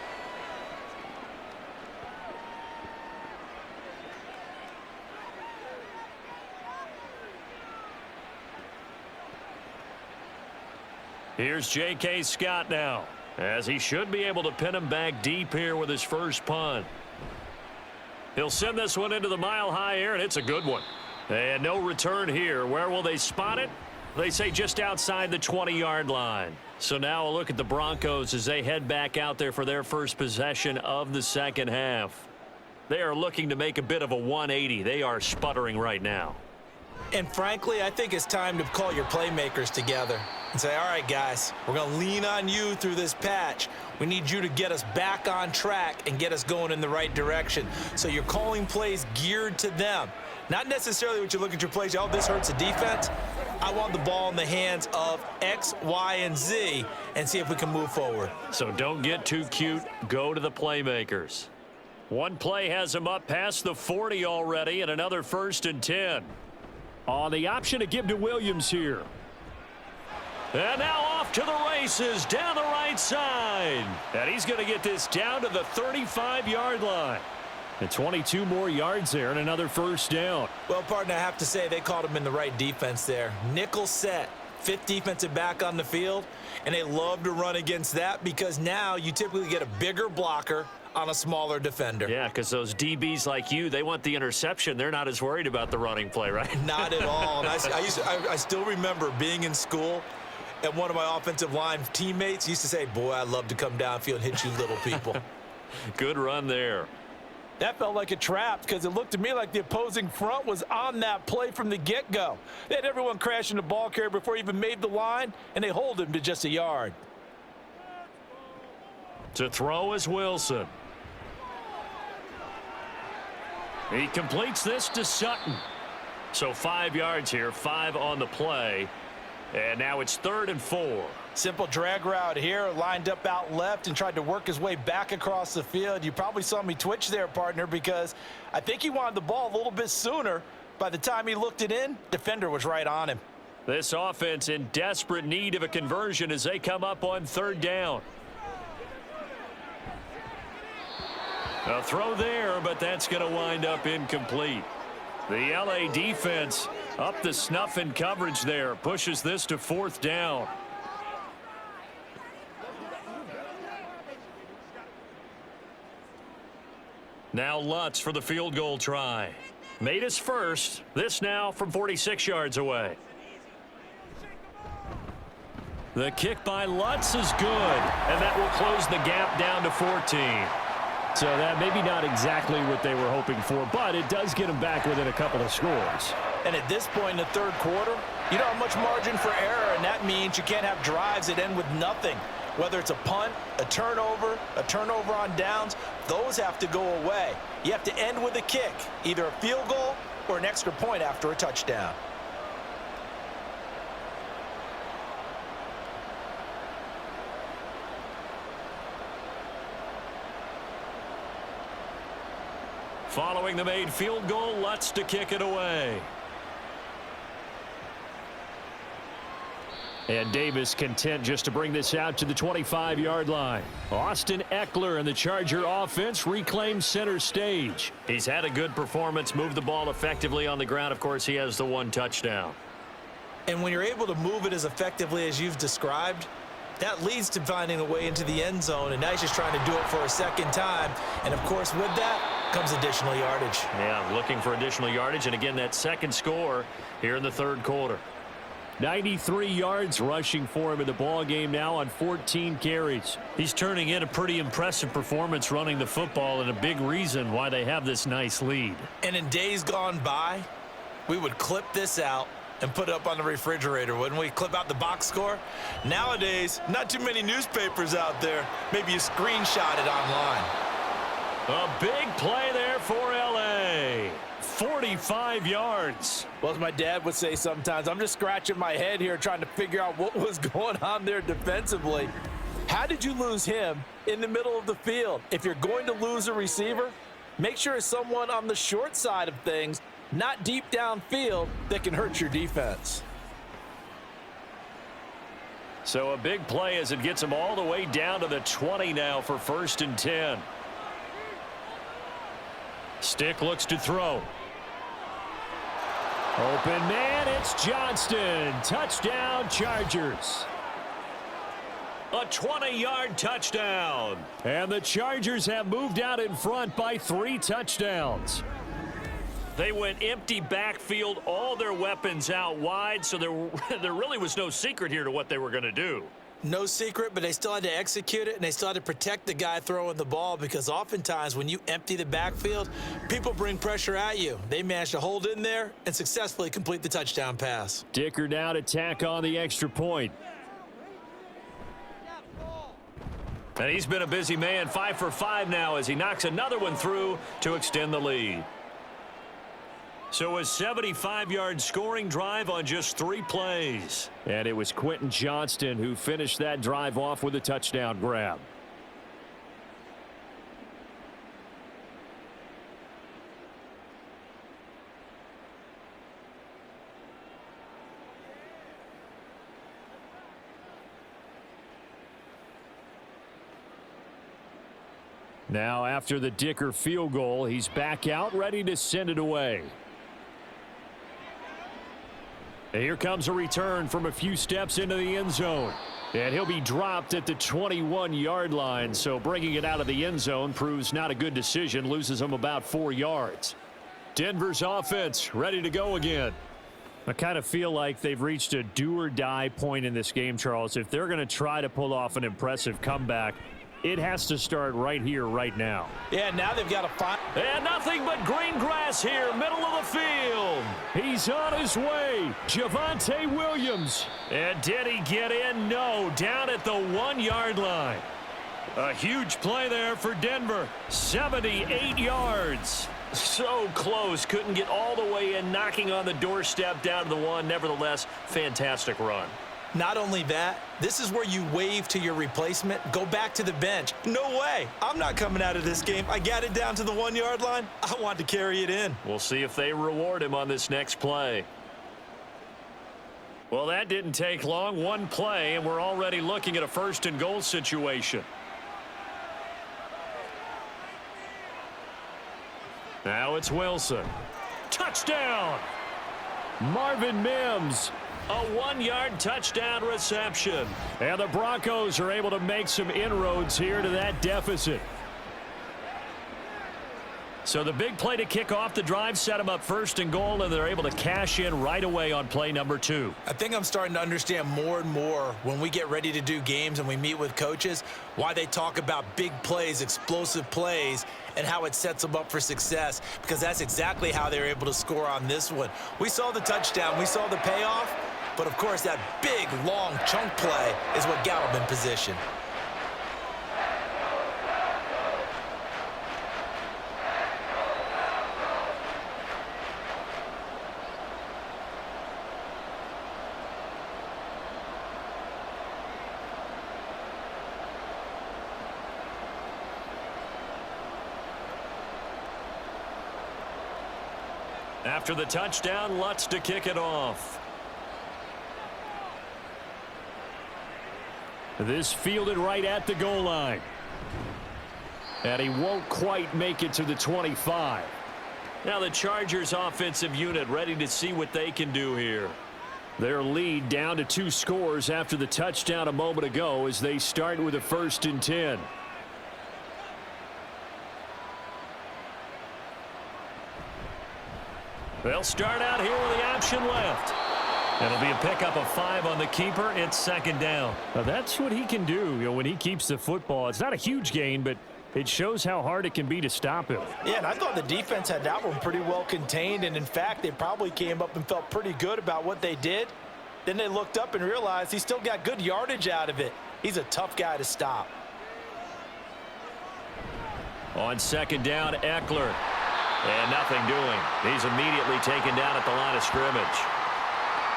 Here's J.K. Scott now, as he should be able to pin him back deep here with his first punt. He'll send this one into the mile-high air, and it's a good one. And no return here. Where will they spot it? They say just outside the 20-yard line. So now a look at the Broncos as they head back out there for their first possession of the second half. They are looking to make a bit of a 180. They are sputtering right now. And frankly, I think it's time to call your playmakers together and say, all right, guys, we're going to lean on you through this patch. We need you to get us back on track and get us going in the right direction. So you're calling plays geared to them. Not necessarily what you look at your plays, oh, this hurts the defense. I want the ball in the hands of X, Y, and Z and see if we can move forward. So don't get too cute. Go to the playmakers. One play has him up past the 40 already, and another first and 10. On the option to give to Williams here. And now off to the races down the right side. And he's going to get this down to the 35-yard line. And 22 more yards there and another first down. Well, partner, I have to say they called him in the right defense there. Nickel set, 5th defensive back on the field, and they love to run against that because now you typically get a bigger blocker on a smaller defender. Yeah, because those DBs like you, they want the interception. They're not as worried about the running play, right? Not at all. And I still remember being in school And one of my offensive line teammates used to say, boy, I'd love to come downfield and hit you little people. Good run there. That felt like a trap because it looked to me like the opposing front was on that play from the get-go. They had everyone crashing the ball carrier before he even made the line, and they hold him to just a yard. To throw is Wilson. He completes this to Sutton. So 5 yards here, 5 on the play. And now it's 3rd and 4. Simple drag route here, lined up out left and tried to work his way back across the field. You probably saw me twitch there, partner, because I think he wanted the ball a little bit sooner. By the time he looked it in, defender was right on him. This offense in desperate need of a conversion as they come up on 3rd down. A throw there, but that's going to wind up incomplete. The LA defense up the snuff in coverage there, pushes this to 4th down. Now Lutz for the field goal try. Made his first. This now from 46 yards away. The kick by Lutz is good, and that will close the gap down to 14. So that maybe not exactly what they were hoping for, but it does get them back within a couple of scores. And at this point in the 3rd quarter, you don't have much margin for error, and that means you can't have drives that end with nothing. Whether it's a punt, a turnover on downs, those have to go away. You have to end with a kick, either a field goal or an extra point after a touchdown. Following the made field goal, Lutz to kick it away. And Davis content just to bring this out to the 25-yard line. Austin Eckler and the Charger offense reclaim center stage. He's had a good performance, moved the ball effectively on the ground. Of course, he has the 1 touchdown. And when you're able to move it as effectively as you've described, that leads to finding a way into the end zone, and now he's just trying to do it for a second time. And, of course, with that comes additional yardage. Yeah, looking for additional yardage, and again, that second score here in the 3rd quarter. 93 yards rushing for him in the ball game now on 14 carries. He's turning in a pretty impressive performance running the football, and a big reason why they have this nice lead. And in days gone by, we would clip this out and put it up on the refrigerator, wouldn't we? Clip out the box score. Nowadays, not too many newspapers out there. Maybe you screenshot it online. A big play there for LA. 45 yards. Well, as my dad would say sometimes, I'm just scratching my head here trying to figure out what was going on there defensively. How did you lose him in the middle of the field? If you're going to lose a receiver, make sure it's someone on the short side of things, not deep downfield, that can hurt your defense. So a big play as it gets him all the way down to the 20 now for 1st and 10. Stick looks to throw. Open man, it's Johnston. Touchdown, Chargers. A 20-yard touchdown. And the Chargers have moved out in front by 3 touchdowns. They went empty backfield, all their weapons out wide, so there really was no secret here to what they were going to do. No secret, but they still had to execute it, and they still had to protect the guy throwing the ball, because oftentimes when you empty the backfield, people bring pressure at you. They managed to hold in there and successfully complete the touchdown pass. Dicker now to tack on the extra point. And he's been a busy man, 5 for 5 now as he knocks another one through to extend the lead. So a 75-yard scoring drive on just 3 plays. And it was Quentin Johnston who finished that drive off with a touchdown grab. Now after the Dicker field goal, he's back out ready to send it away. And here comes a return from a few steps into the end zone. And he'll be dropped at the 21-yard line, so bringing it out of the end zone proves not a good decision, loses him about 4 yards. Denver's offense ready to go again. I kind of feel like they've reached a do-or-die point in this game, Charles. If they're going to try to pull off an impressive comeback, it has to start right here, right now. Yeah, now they've got to find... And nothing but green grass here, middle of the field. He's on his way. Javonte Williams. And did he get in? No, down at the 1-yard line. A huge play there for Denver. 78 yards. So close. Couldn't get all the way in, knocking on the doorstep down to the 1. Nevertheless, fantastic run. Not only that, this is where you wave to your replacement, go back to the bench. No way. I'm not coming out of this game. I got it down to the 1-yard line. I want to carry it in. We'll see if they reward him on this next play. Well, that didn't take long. One play, and we're already looking at a 1st and goal situation. Now it's Wilson. Touchdown! Marvin Mims. A 1-yard touchdown reception. And the Broncos are able to make some inroads here to that deficit. So the big play to kick off the drive set them up 1st and goal, and they're able to cash in right away on play number 2. I think I'm starting to understand more and more when we get ready to do games and we meet with coaches why they talk about big plays, explosive plays, and how it sets them up for success, because that's exactly how they're able to score on this one. We saw the touchdown. We saw the payoff. But, of course, that big, long chunk play is what got them in position. After the touchdown, Lutz to kick it off. This fielded right at the goal line. And he won't quite make it to the 25. Now the Chargers offensive unit ready to see what they can do here. Their lead down to 2 scores after the touchdown a moment ago as they start with a 1st and 10. They'll start out here with the option left. It'll be a pickup of 5 on the keeper. It's 2nd down. Now that's what he can do, when he keeps the football. It's not a huge gain, but it shows how hard it can be to stop him. Yeah, and I thought the defense had that one pretty well contained, and in fact, they probably came up and felt pretty good about what they did. Then they looked up and realized he still got good yardage out of it. He's a tough guy to stop. On 2nd down, Eckler. And nothing doing. He's immediately taken down at the line of scrimmage.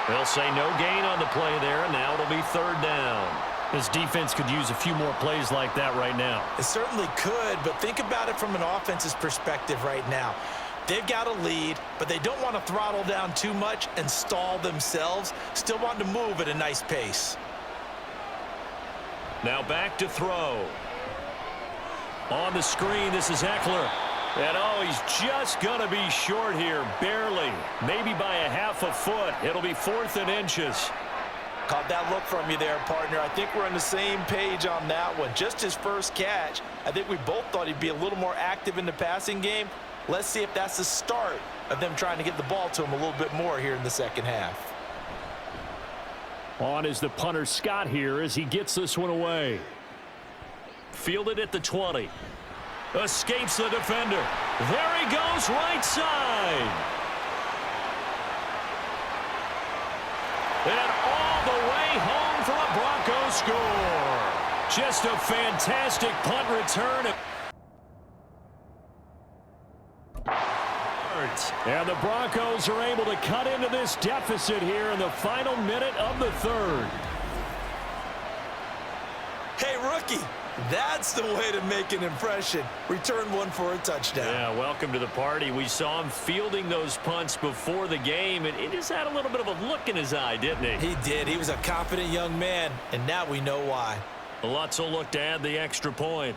They'll say no gain on the play there, and now it'll be 3rd down. This defense could use a few more plays like that right now. It certainly could, but think about it from an offense's perspective right now. They've got a lead, but they don't want to throttle down too much and stall themselves. Still want to move at a nice pace. Now back to throw. On the screen, this is Eckler. And, oh, he's just going to be short here, barely. Maybe by a half a foot. It'll be 4th and inches. Caught that look from you there, partner. I think we're on the same page on that one. Just his first catch. I think we both thought he'd be a little more active in the passing game. Let's see if that's the start of them trying to get the ball to him a little bit more here in the 2nd half. On is the punter Scott here as he gets this one away. Fielded at the 20. Escapes the defender. There he goes, right side. And all the way home for a Broncos score. Just a fantastic punt return. And the Broncos are able to cut into this deficit here in the final minute of the 3rd. Hey, rookie. That's the way to make an impression. Return one for a touchdown. Yeah, welcome to the party. We saw him fielding those punts before the game, and he just had a little bit of a look in his eye, didn't he? He did. He was a confident young man, and now we know why. Lutz will look to add the extra point.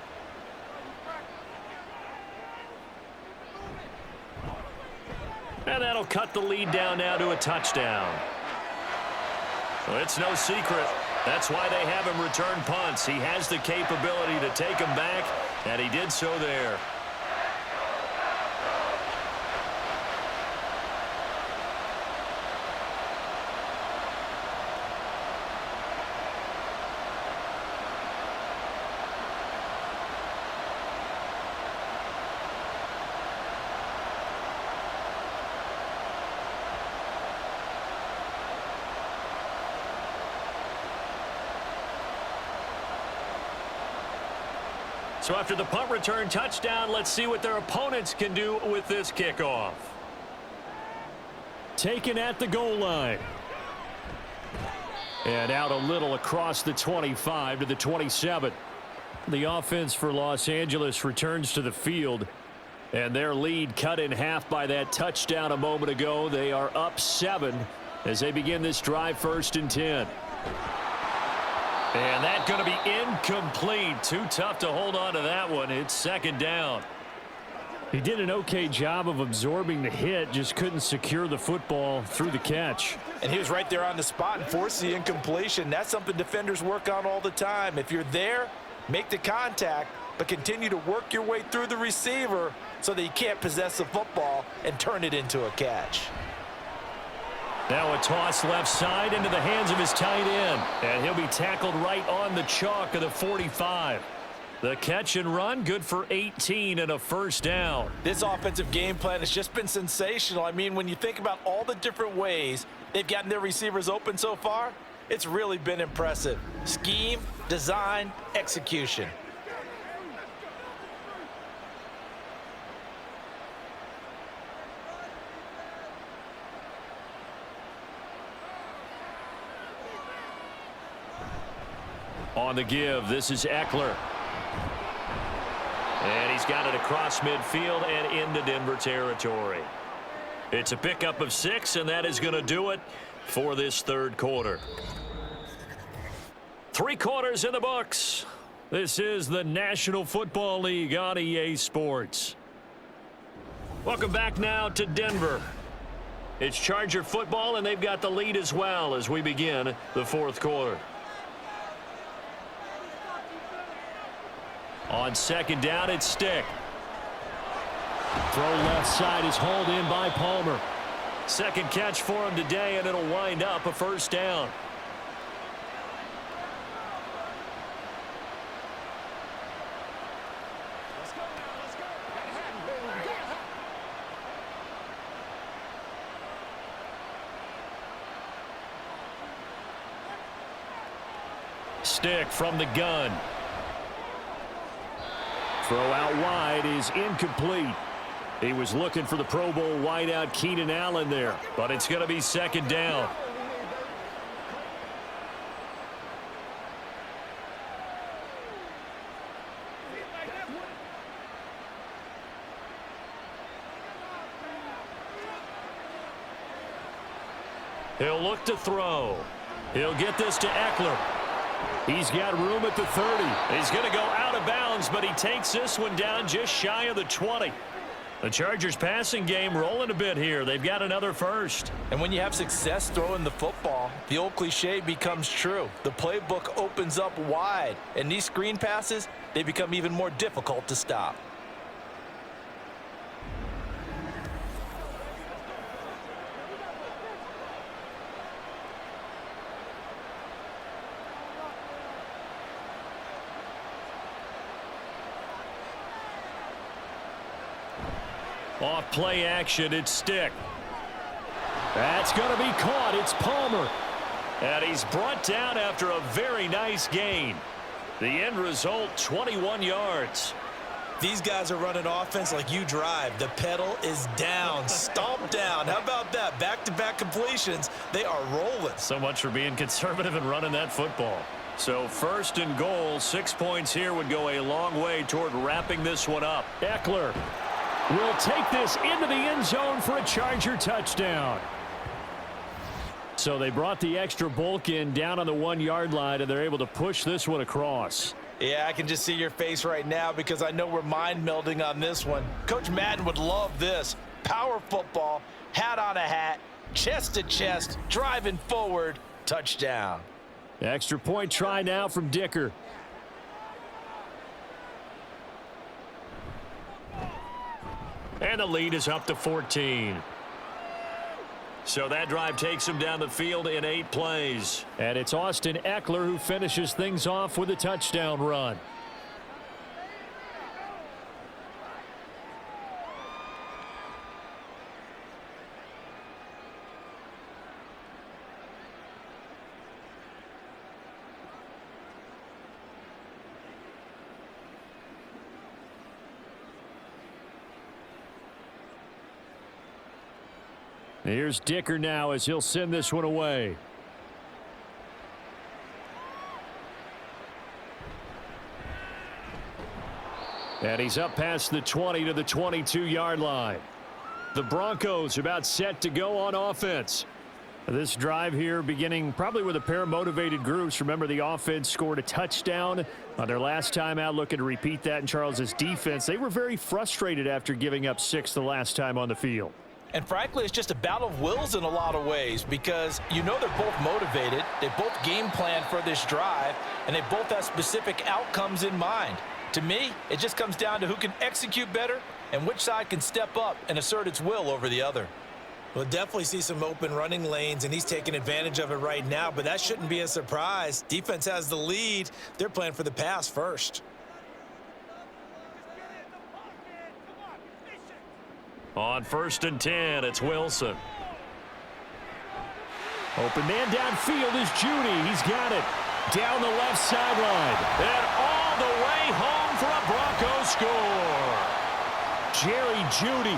And that'll cut the lead down now to a touchdown. Well, it's no secret. That's why they have him return punts. He has the capability to take them back, and he did so there. So after the punt return touchdown, let's see what their opponents can do with this kickoff. Taken at the goal line. And out a little across the 25 to the 27. The offense for Los Angeles returns to the field. And their lead cut in half by that touchdown a moment ago. They are up 7 as they begin this drive, 1st and 10. And that's going to be incomplete. Too tough to hold on to that one. It's 2nd down. He did an okay job of absorbing the hit, just couldn't secure the football through the catch. And he was right there on the spot and forced the incompletion. That's something defenders work on all the time. If you're there, make the contact, but continue to work your way through the receiver so that you can't possess the football and turn it into a catch. Now a toss left side into the hands of his tight end. And he'll be tackled right on the chalk of the 45. The catch and run, good for 18 and a 1st down. This offensive game plan has just been sensational. I mean, when you think about all the different ways they've gotten their receivers open so far, it's really been impressive. Scheme, design, execution. On the give, this is Eckler. And he's got it across midfield and into Denver territory. It's a pickup of 6, and that is going to do it for this 3rd quarter. 3 quarters in the books. This is the National Football League on EA Sports. Welcome back now to Denver. It's Charger football, and they've got the lead as well as we begin the 4th quarter. On 2nd down, it's Stick. Throw left side is hauled in by Palmer. 2nd catch for him today, and it'll wind up a 1st down. Stick from the gun. Throw out wide is incomplete. He was looking for the Pro Bowl wideout Keenan Allen there, but it's going to be 2nd down. He'll look to throw. He'll get this to Eckler. He's got room at the 30. He's going to go out of bounds, but he takes this one down just shy of the 20. The Chargers passing game rolling a bit here. They've got another 1st. And when you have success throwing the football, the old cliche becomes true. The playbook opens up wide, and these screen passes, they become even more difficult to stop. Off play action, it's Stick. That's going to be caught. It's Palmer. And he's brought down after a very nice gain. The end result, 21 yards. These guys are running offense like you drive. The pedal is down, stomped down. How about that? Back-to-back completions. They are rolling. So much for being conservative and running that football. So 1st and goal, 6 points here would go a long way toward wrapping this one up. Eckler will take this into the end zone for a Charger touchdown. So they brought the extra bulk in down on the 1-yard line, and they're able to push this one across. Yeah, I can just see your face right now because I know we're mind melding on this one. Coach Madden would love this. Power football, hat on a hat, chest to chest, driving forward, touchdown. Extra point try now from Dicker. And the lead is up to 14. So that drive takes him down the field in 8 plays. And it's Austin Eckler who finishes things off with a touchdown run. Here's Dicker now as he'll send this one away. And he's up past the 20 to the 22-yard line. The Broncos are about set to go on offense. This drive here beginning probably with a pair of motivated groups. Remember, the offense scored a touchdown on their last time out, looking to repeat that in Charles's defense. They were very frustrated after giving up 6 the last time on the field. And frankly, it's just a battle of wills in a lot of ways because you know they're both motivated. They both game plan for this drive, and they both have specific outcomes in mind. To me, it just comes down to who can execute better and which side can step up and assert its will over the other. We'll definitely see some open running lanes, and he's taking advantage of it right now, but that shouldn't be a surprise. Defense has the lead. They're playing for the pass first. On 1st and 10, it's Wilson. Open man downfield is Judy. He's got it. Down the left sideline. And all the way home for a Broncos score. Jerry Judy,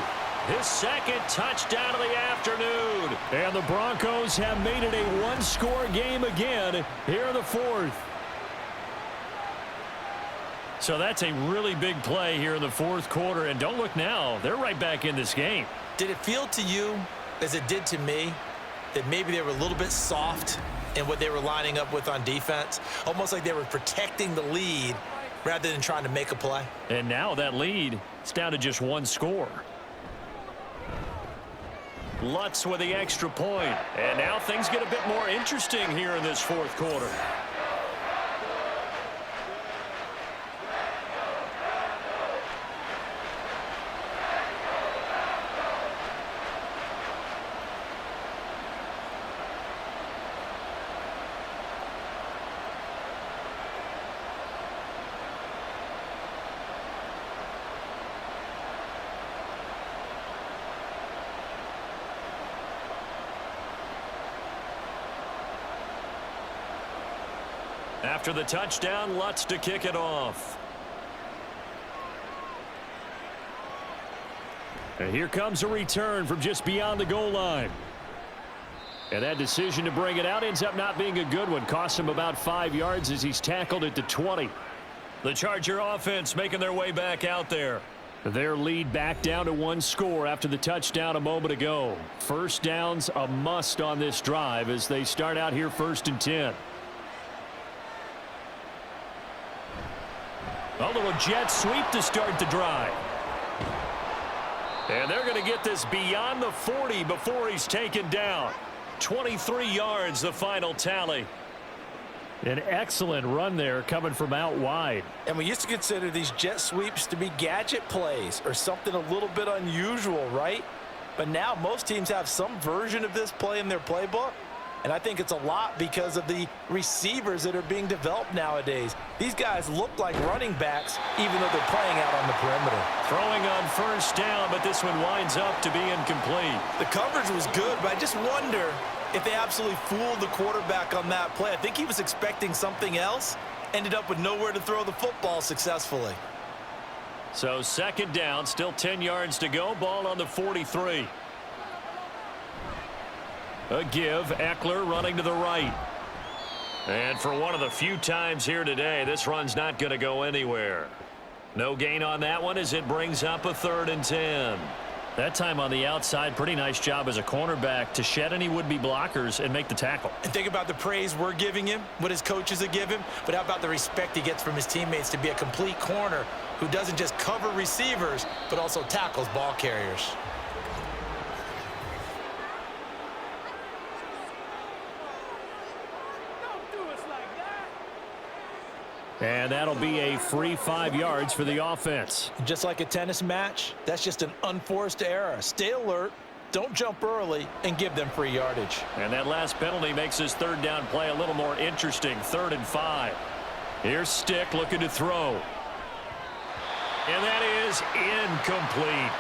his second touchdown of the afternoon. And the Broncos have made it a one-score game again here in the 4th. So that's a really big play here in the 4th quarter. And don't look now, they're right back in this game. Did it feel to you, as it did to me, that maybe they were a little bit soft in what they were lining up with on defense? Almost like they were protecting the lead rather than trying to make a play. And now that lead is down to just one score. Lutz with the extra point. And now things get a bit more interesting here in this 4th quarter. After the touchdown, Lutz to kick it off. And here comes a return from just beyond the goal line. And that decision to bring it out ends up not being a good one. Costs him about 5 yards as he's tackled at the 20. The Charger offense making their way back out there. Their lead back down to one score after the touchdown a moment ago. First downs a must on this drive as they start out here 1st and 10. A little jet sweep to start the drive. And they're going to get this beyond the 40 before he's taken down. 23 yards, the final tally. An excellent run there coming from out wide. And we used to consider these jet sweeps to be gadget plays or something a little bit unusual, right? But now most teams have some version of this play in their playbook. And I think it's a lot because of the receivers that are being developed nowadays. These guys look like running backs even though they're playing out on the perimeter. Throwing on 1st down, but this one winds up to be incomplete. The coverage was good, but I just wonder if they absolutely fooled the quarterback on that play. I think he was expecting something else, ended up with nowhere to throw the football successfully. So 2nd down, still 10 yards to go, ball on the 43. A give, Eckler running to the right. And for one of the few times here today, this run's not going to go anywhere. No gain on that one as it brings up a 3rd and 10. That time on the outside, pretty nice job as a cornerback to shed any would-be blockers and make the tackle. And think about the praise we're giving him, what his coaches have given him, but how about the respect he gets from his teammates to be a complete corner who doesn't just cover receivers, but also tackles ball carriers. And that'll be a free 5 yards for the offense. Just like a tennis match, that's just an unforced error. Stay alert, don't jump early, and give them free yardage. And that last penalty makes his 3rd down play a little more interesting. 3rd and 5. Here's Stick looking to throw. And that is incomplete.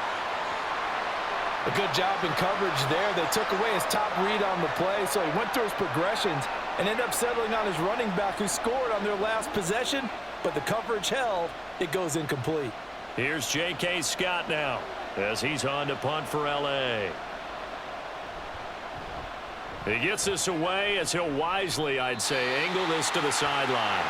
A good job in coverage there. They took away his top read on the play, so he went through his progressions and ended up settling on his running back who scored on their last possession, but the coverage held. It goes incomplete. Here's J.K. Scott now as he's on to punt for L.A. He gets this away as he'll wisely, I'd say, angle this to the sideline.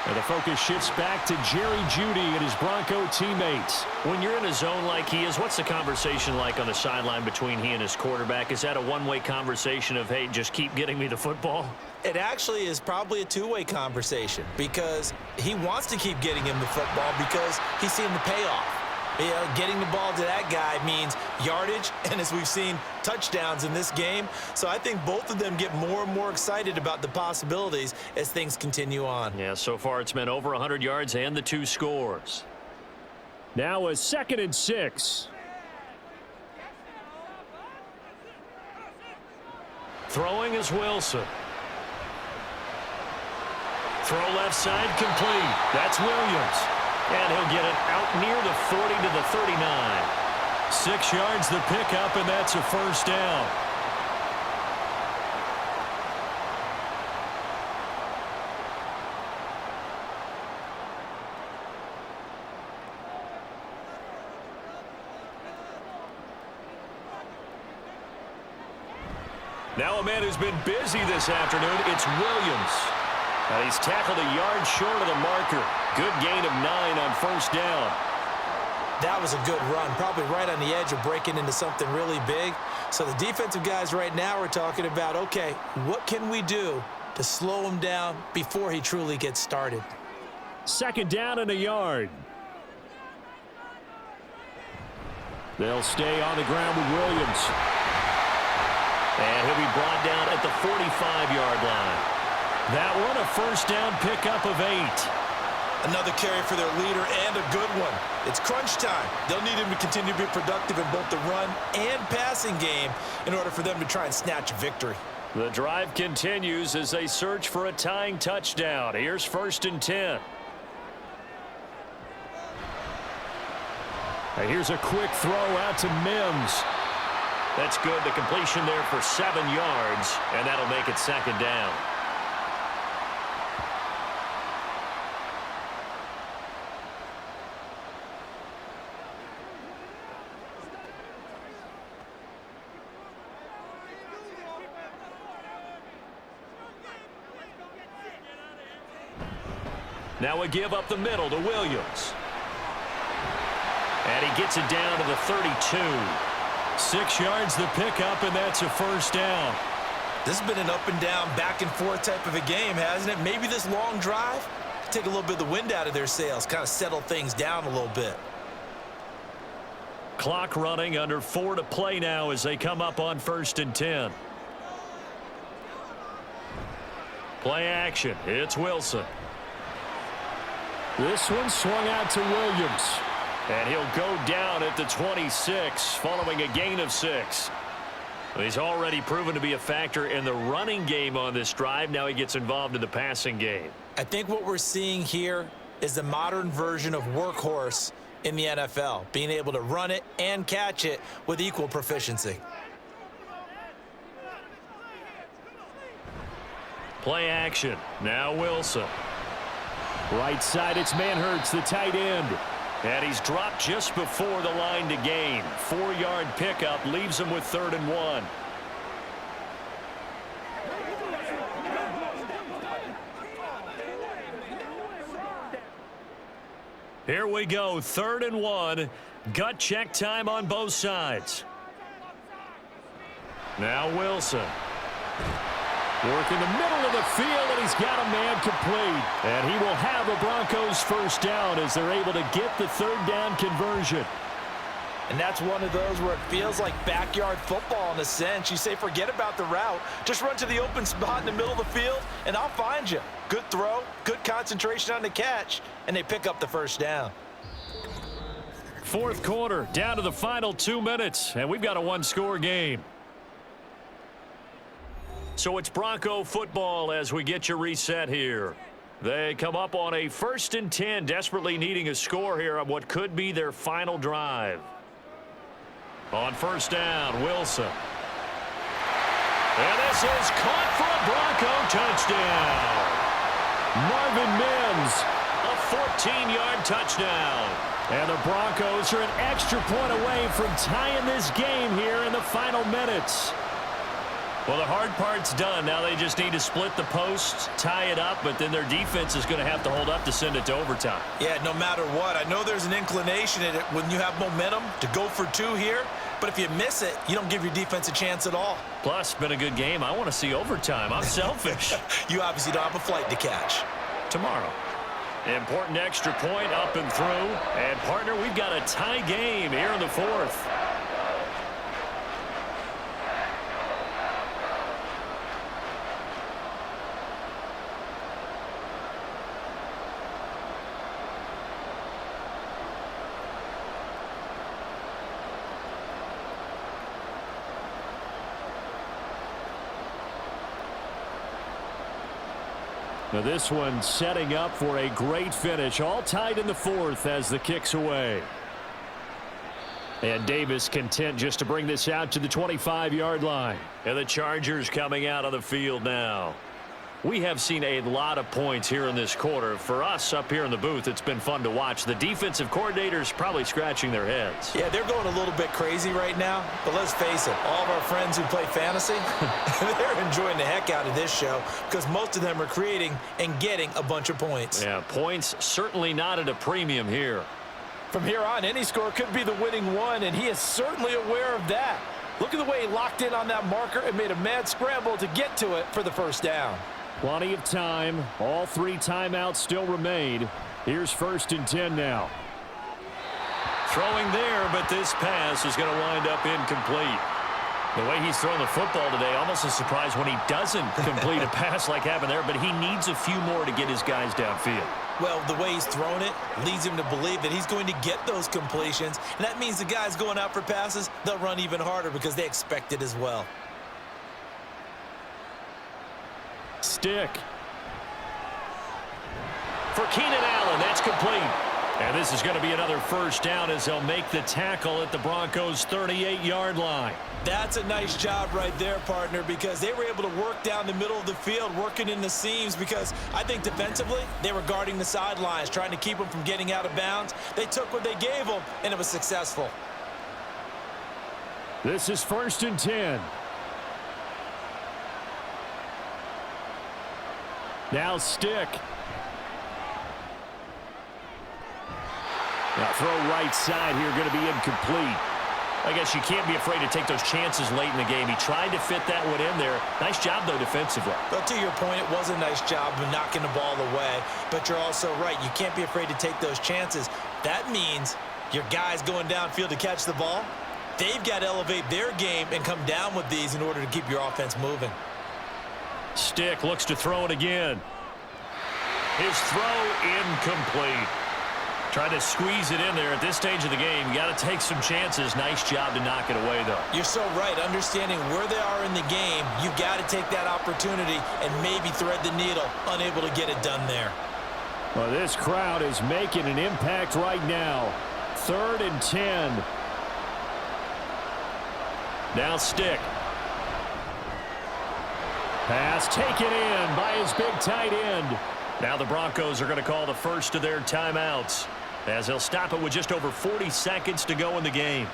And the focus shifts back to Jerry Jeudy and his Bronco teammates. When you're in a zone like he is, what's the conversation like on the sideline between he and his quarterback? Is that a one-way conversation of, hey, just keep getting me the football? It actually is probably a two-way conversation because he wants to keep getting him the football because he's seeing the payoff. You know, getting the ball to that guy means yardage, and as we've seen, touchdowns in this game. So I think both of them get more and more excited about the possibilities as things continue on. Yeah, so far it's been over 100 yards and the 2 scores. Now a 2nd and 6. Throwing is Wilson. Throw left side complete. That's Williams. And he'll get it out near the 40 to the 39. 6 yards the pickup, and that's a first down. Now a man who's been busy this afternoon, it's Williams. He's tackled a yard short of the marker. Good gain of 9 on first down. That was a good run, probably right on the edge of breaking into something really big. So the defensive guys right now are talking about, okay, what can we do to slow him down before he truly gets started? 2nd down and a yard. They'll stay on the ground with Williams. And he'll be brought down at the 45-yard line. That one a first down pickup of 8. Another carry for their leader and a good one. It's crunch time. They'll need him to continue to be productive in both the run and passing game in order for them to try and snatch a victory. The drive continues as they search for a tying touchdown. Here's 1st and 10. And here's a quick throw out to Mims. That's good. The completion there for 7 yards, and that'll make it 2nd down. Now a give up the middle to Williams. And he gets it down to the 32. 6 yards the pickup, and that's a first down. This has been an up and down, back and forth type of a game, hasn't it? Maybe this long drive, take a little bit of the wind out of their sails, kind of settle things down a little bit. Clock running, under 4 to play now as they come up on 1st and 10. Play action. It's Wilson. This one swung out to Williams. And he'll go down at the 26 following a gain of 6. He's already proven to be a factor in the running game on this drive. Now he gets involved in the passing game. I think what we're seeing here is the modern version of workhorse in the NFL, being able to run it and catch it with equal proficiency. Play action. Now Wilson. Right side, it's Manhertz, the tight end. And he's dropped just before the line to gain. 4-yard pickup leaves him with 3rd and 1. Here we go, 3rd and 1. Gut check time on both sides. Now Wilson. Work in the middle of the field, and he's got a man complete. And he will have a Broncos first down as they're able to get the 3rd down conversion. And that's one of those where it feels like backyard football in a sense. You say, forget about the route. Just run to the open spot in the middle of the field, and I'll find you. Good throw, good concentration on the catch, and they pick up the first down. 4th quarter, down to the final 2 minutes, and we've got a 1-score game. So it's Bronco football as we get you reset here. They come up on a 1st and 10, desperately needing a score here on what could be their final drive. On 1st down, Wilson. And this is caught for a Bronco touchdown. Marvin Mims, a 14-yard touchdown. And the Broncos are an extra point away from tying this game here in the final minutes. Well, the hard part's done. Now they just need to split the posts, tie it up, but then their defense is going to have to hold up to send it to overtime. Yeah, no matter what. I know there's an inclination in it when you have momentum to go for two here, but if you miss it, you don't give your defense a chance at all. Plus, been a good game. I want to see overtime. I'm selfish. You obviously don't have a flight to catch. Tomorrow. Important extra point up and through. And, partner, we've got a tie game here in the fourth. Now this one setting up for a great finish. All tied in the fourth as the kick's away. And Davis content just to bring this out to the 25-yard line. And the Chargers coming out on the field now. We have seen a lot of points here in this quarter. For us up here in the booth, it's been fun to watch. The defensive coordinators probably scratching their heads. Yeah, they're going a little bit crazy right now. But let's face it, all of our friends who play fantasy, they're enjoying the heck out of this show because most of them are creating and getting a bunch of points. Yeah, points certainly not at a premium here. From here on, any score could be the winning one, and he is certainly aware of that. Look at the way he locked in on that marker and made a mad scramble to get to it for the first down. Plenty of time. All three timeouts still remain. Here's 1st and 10 now. Throwing there, but this pass is going to wind up incomplete. The way he's throwing the football today, almost a surprise when he doesn't complete a pass like happened there, but he needs a few more to get his guys downfield. Well, the way he's thrown it leads him to believe that he's going to get those completions, and that means the guys going out for passes, they'll run even harder because they expect it as well. Stick. For Keenan Allen, that's complete. And this is going to be another first down as they'll make the tackle at the Broncos' 38-yard line. That's a nice job right there, partner, because they were able to work down the middle of the field, working in the seams, because I think defensively they were guarding the sidelines, trying to keep them from getting out of bounds. They took what they gave them, and it was successful. This is 1st and 10. Now Stick. Now throw right side here, going to be incomplete. I guess you can't be afraid to take those chances late in the game. He tried to fit that one in there. Nice job, though, defensively. But to your point, it was a nice job of knocking the ball away. But you're also right. You can't be afraid to take those chances. That means your guys going downfield to catch the ball, they've got to elevate their game and come down with these in order to keep your offense moving. Stick looks to throw it again. His throw incomplete. Trying to squeeze it in there at this stage of the game. You got to take some chances. Nice job to knock it away, though. You're so right. Understanding where they are in the game, you've got to take that opportunity and maybe thread the needle. Unable to get it done there. Well, this crowd is making an impact right now. 3rd and 10. Now Stick. Pass taken in by his big tight end. Now the Broncos are going to call the first of their timeouts as they'll stop it with just over 40 seconds to go in the game.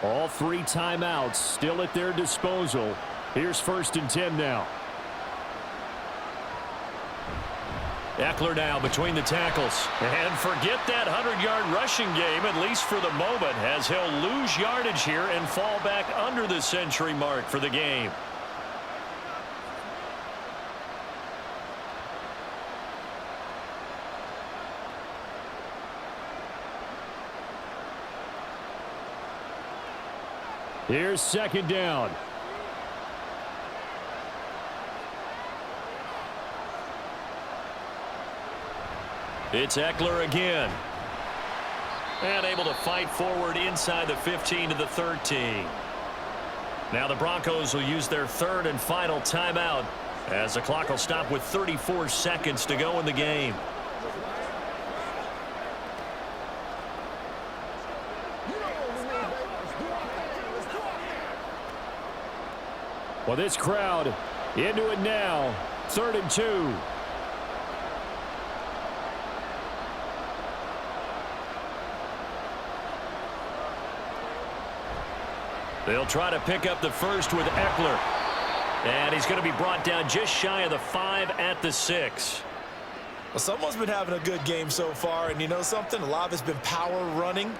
All three timeouts still at their disposal. Here's 1st and 10 now. Eckler now between the tackles. And forget that 100-yard rushing game, at least for the moment, as he'll lose yardage here and fall back under the century mark for the game. Here's 2nd down. It's Eckler again. And able to fight forward inside the 15 to the 13. Now the Broncos will use their 3rd and final timeout as the clock will stop with 34 seconds to go in the game. Well, this crowd into it now 3rd and 2. They'll try to pick up the first with Eckler. And he's going to be brought down just shy of the 5 at the 6. Well, someone's been having a good game so far, and you know something? A lot of it's been power running.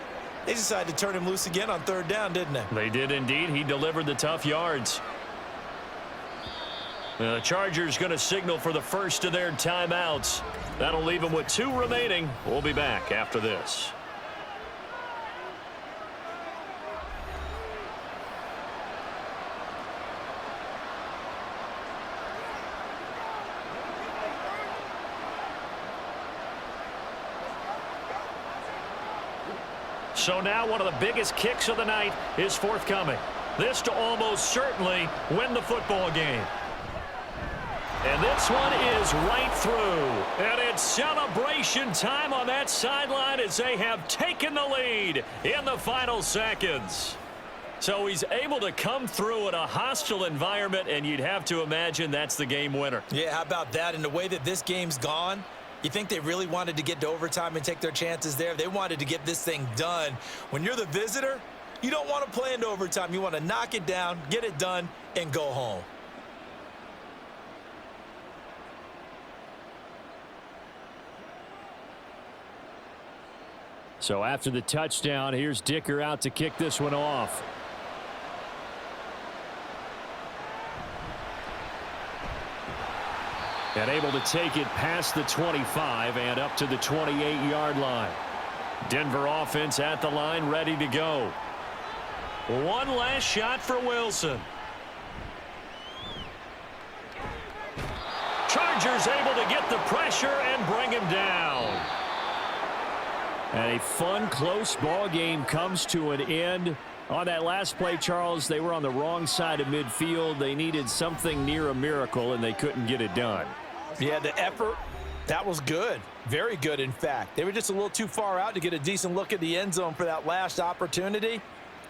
They decided to turn him loose again on 3rd down, didn't they? They did indeed. He delivered the tough yards. The Chargers going to signal for the first of their timeouts. That'll leave them with 2 remaining. We'll be back after this. So now one of the biggest kicks of the night is forthcoming. This to almost certainly win the football game. And this one is right through. And it's celebration time on that sideline as they have taken the lead in the final seconds. So he's able to come through in a hostile environment, and you'd have to imagine that's the game winner. Yeah, how about that? And the way that this game's gone, you think they really wanted to get to overtime and take their chances there? They wanted to get this thing done. When you're the visitor, you don't want to play into overtime. You want to knock it down, get it done, and go home. So after the touchdown, here's Dicker out to kick this one off. And able to take it past the 25 and up to the 28-yard line. Denver offense at the line, ready to go. One last shot for Wilson. Chargers able to get the pressure and bring him down. And a fun, close ball game comes to an end. On that last play, Charles, they were on the wrong side of midfield. They needed something near a miracle, and they couldn't get it done. Yeah, the effort, that was good. Very good, in fact. They were just a little too far out to get a decent look at the end zone for that last opportunity.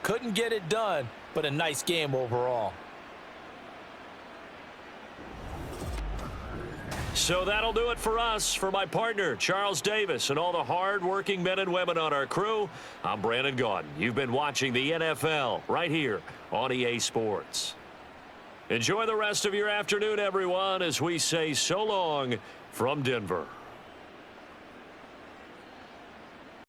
Couldn't get it done, but a nice game overall. So that'll do it for us. For my partner, Charles Davis, and all the hard-working men and women on our crew, I'm Brandon Gaudin. You've been watching the NFL right here on EA Sports. Enjoy the rest of your afternoon, everyone, as we say so long from Denver.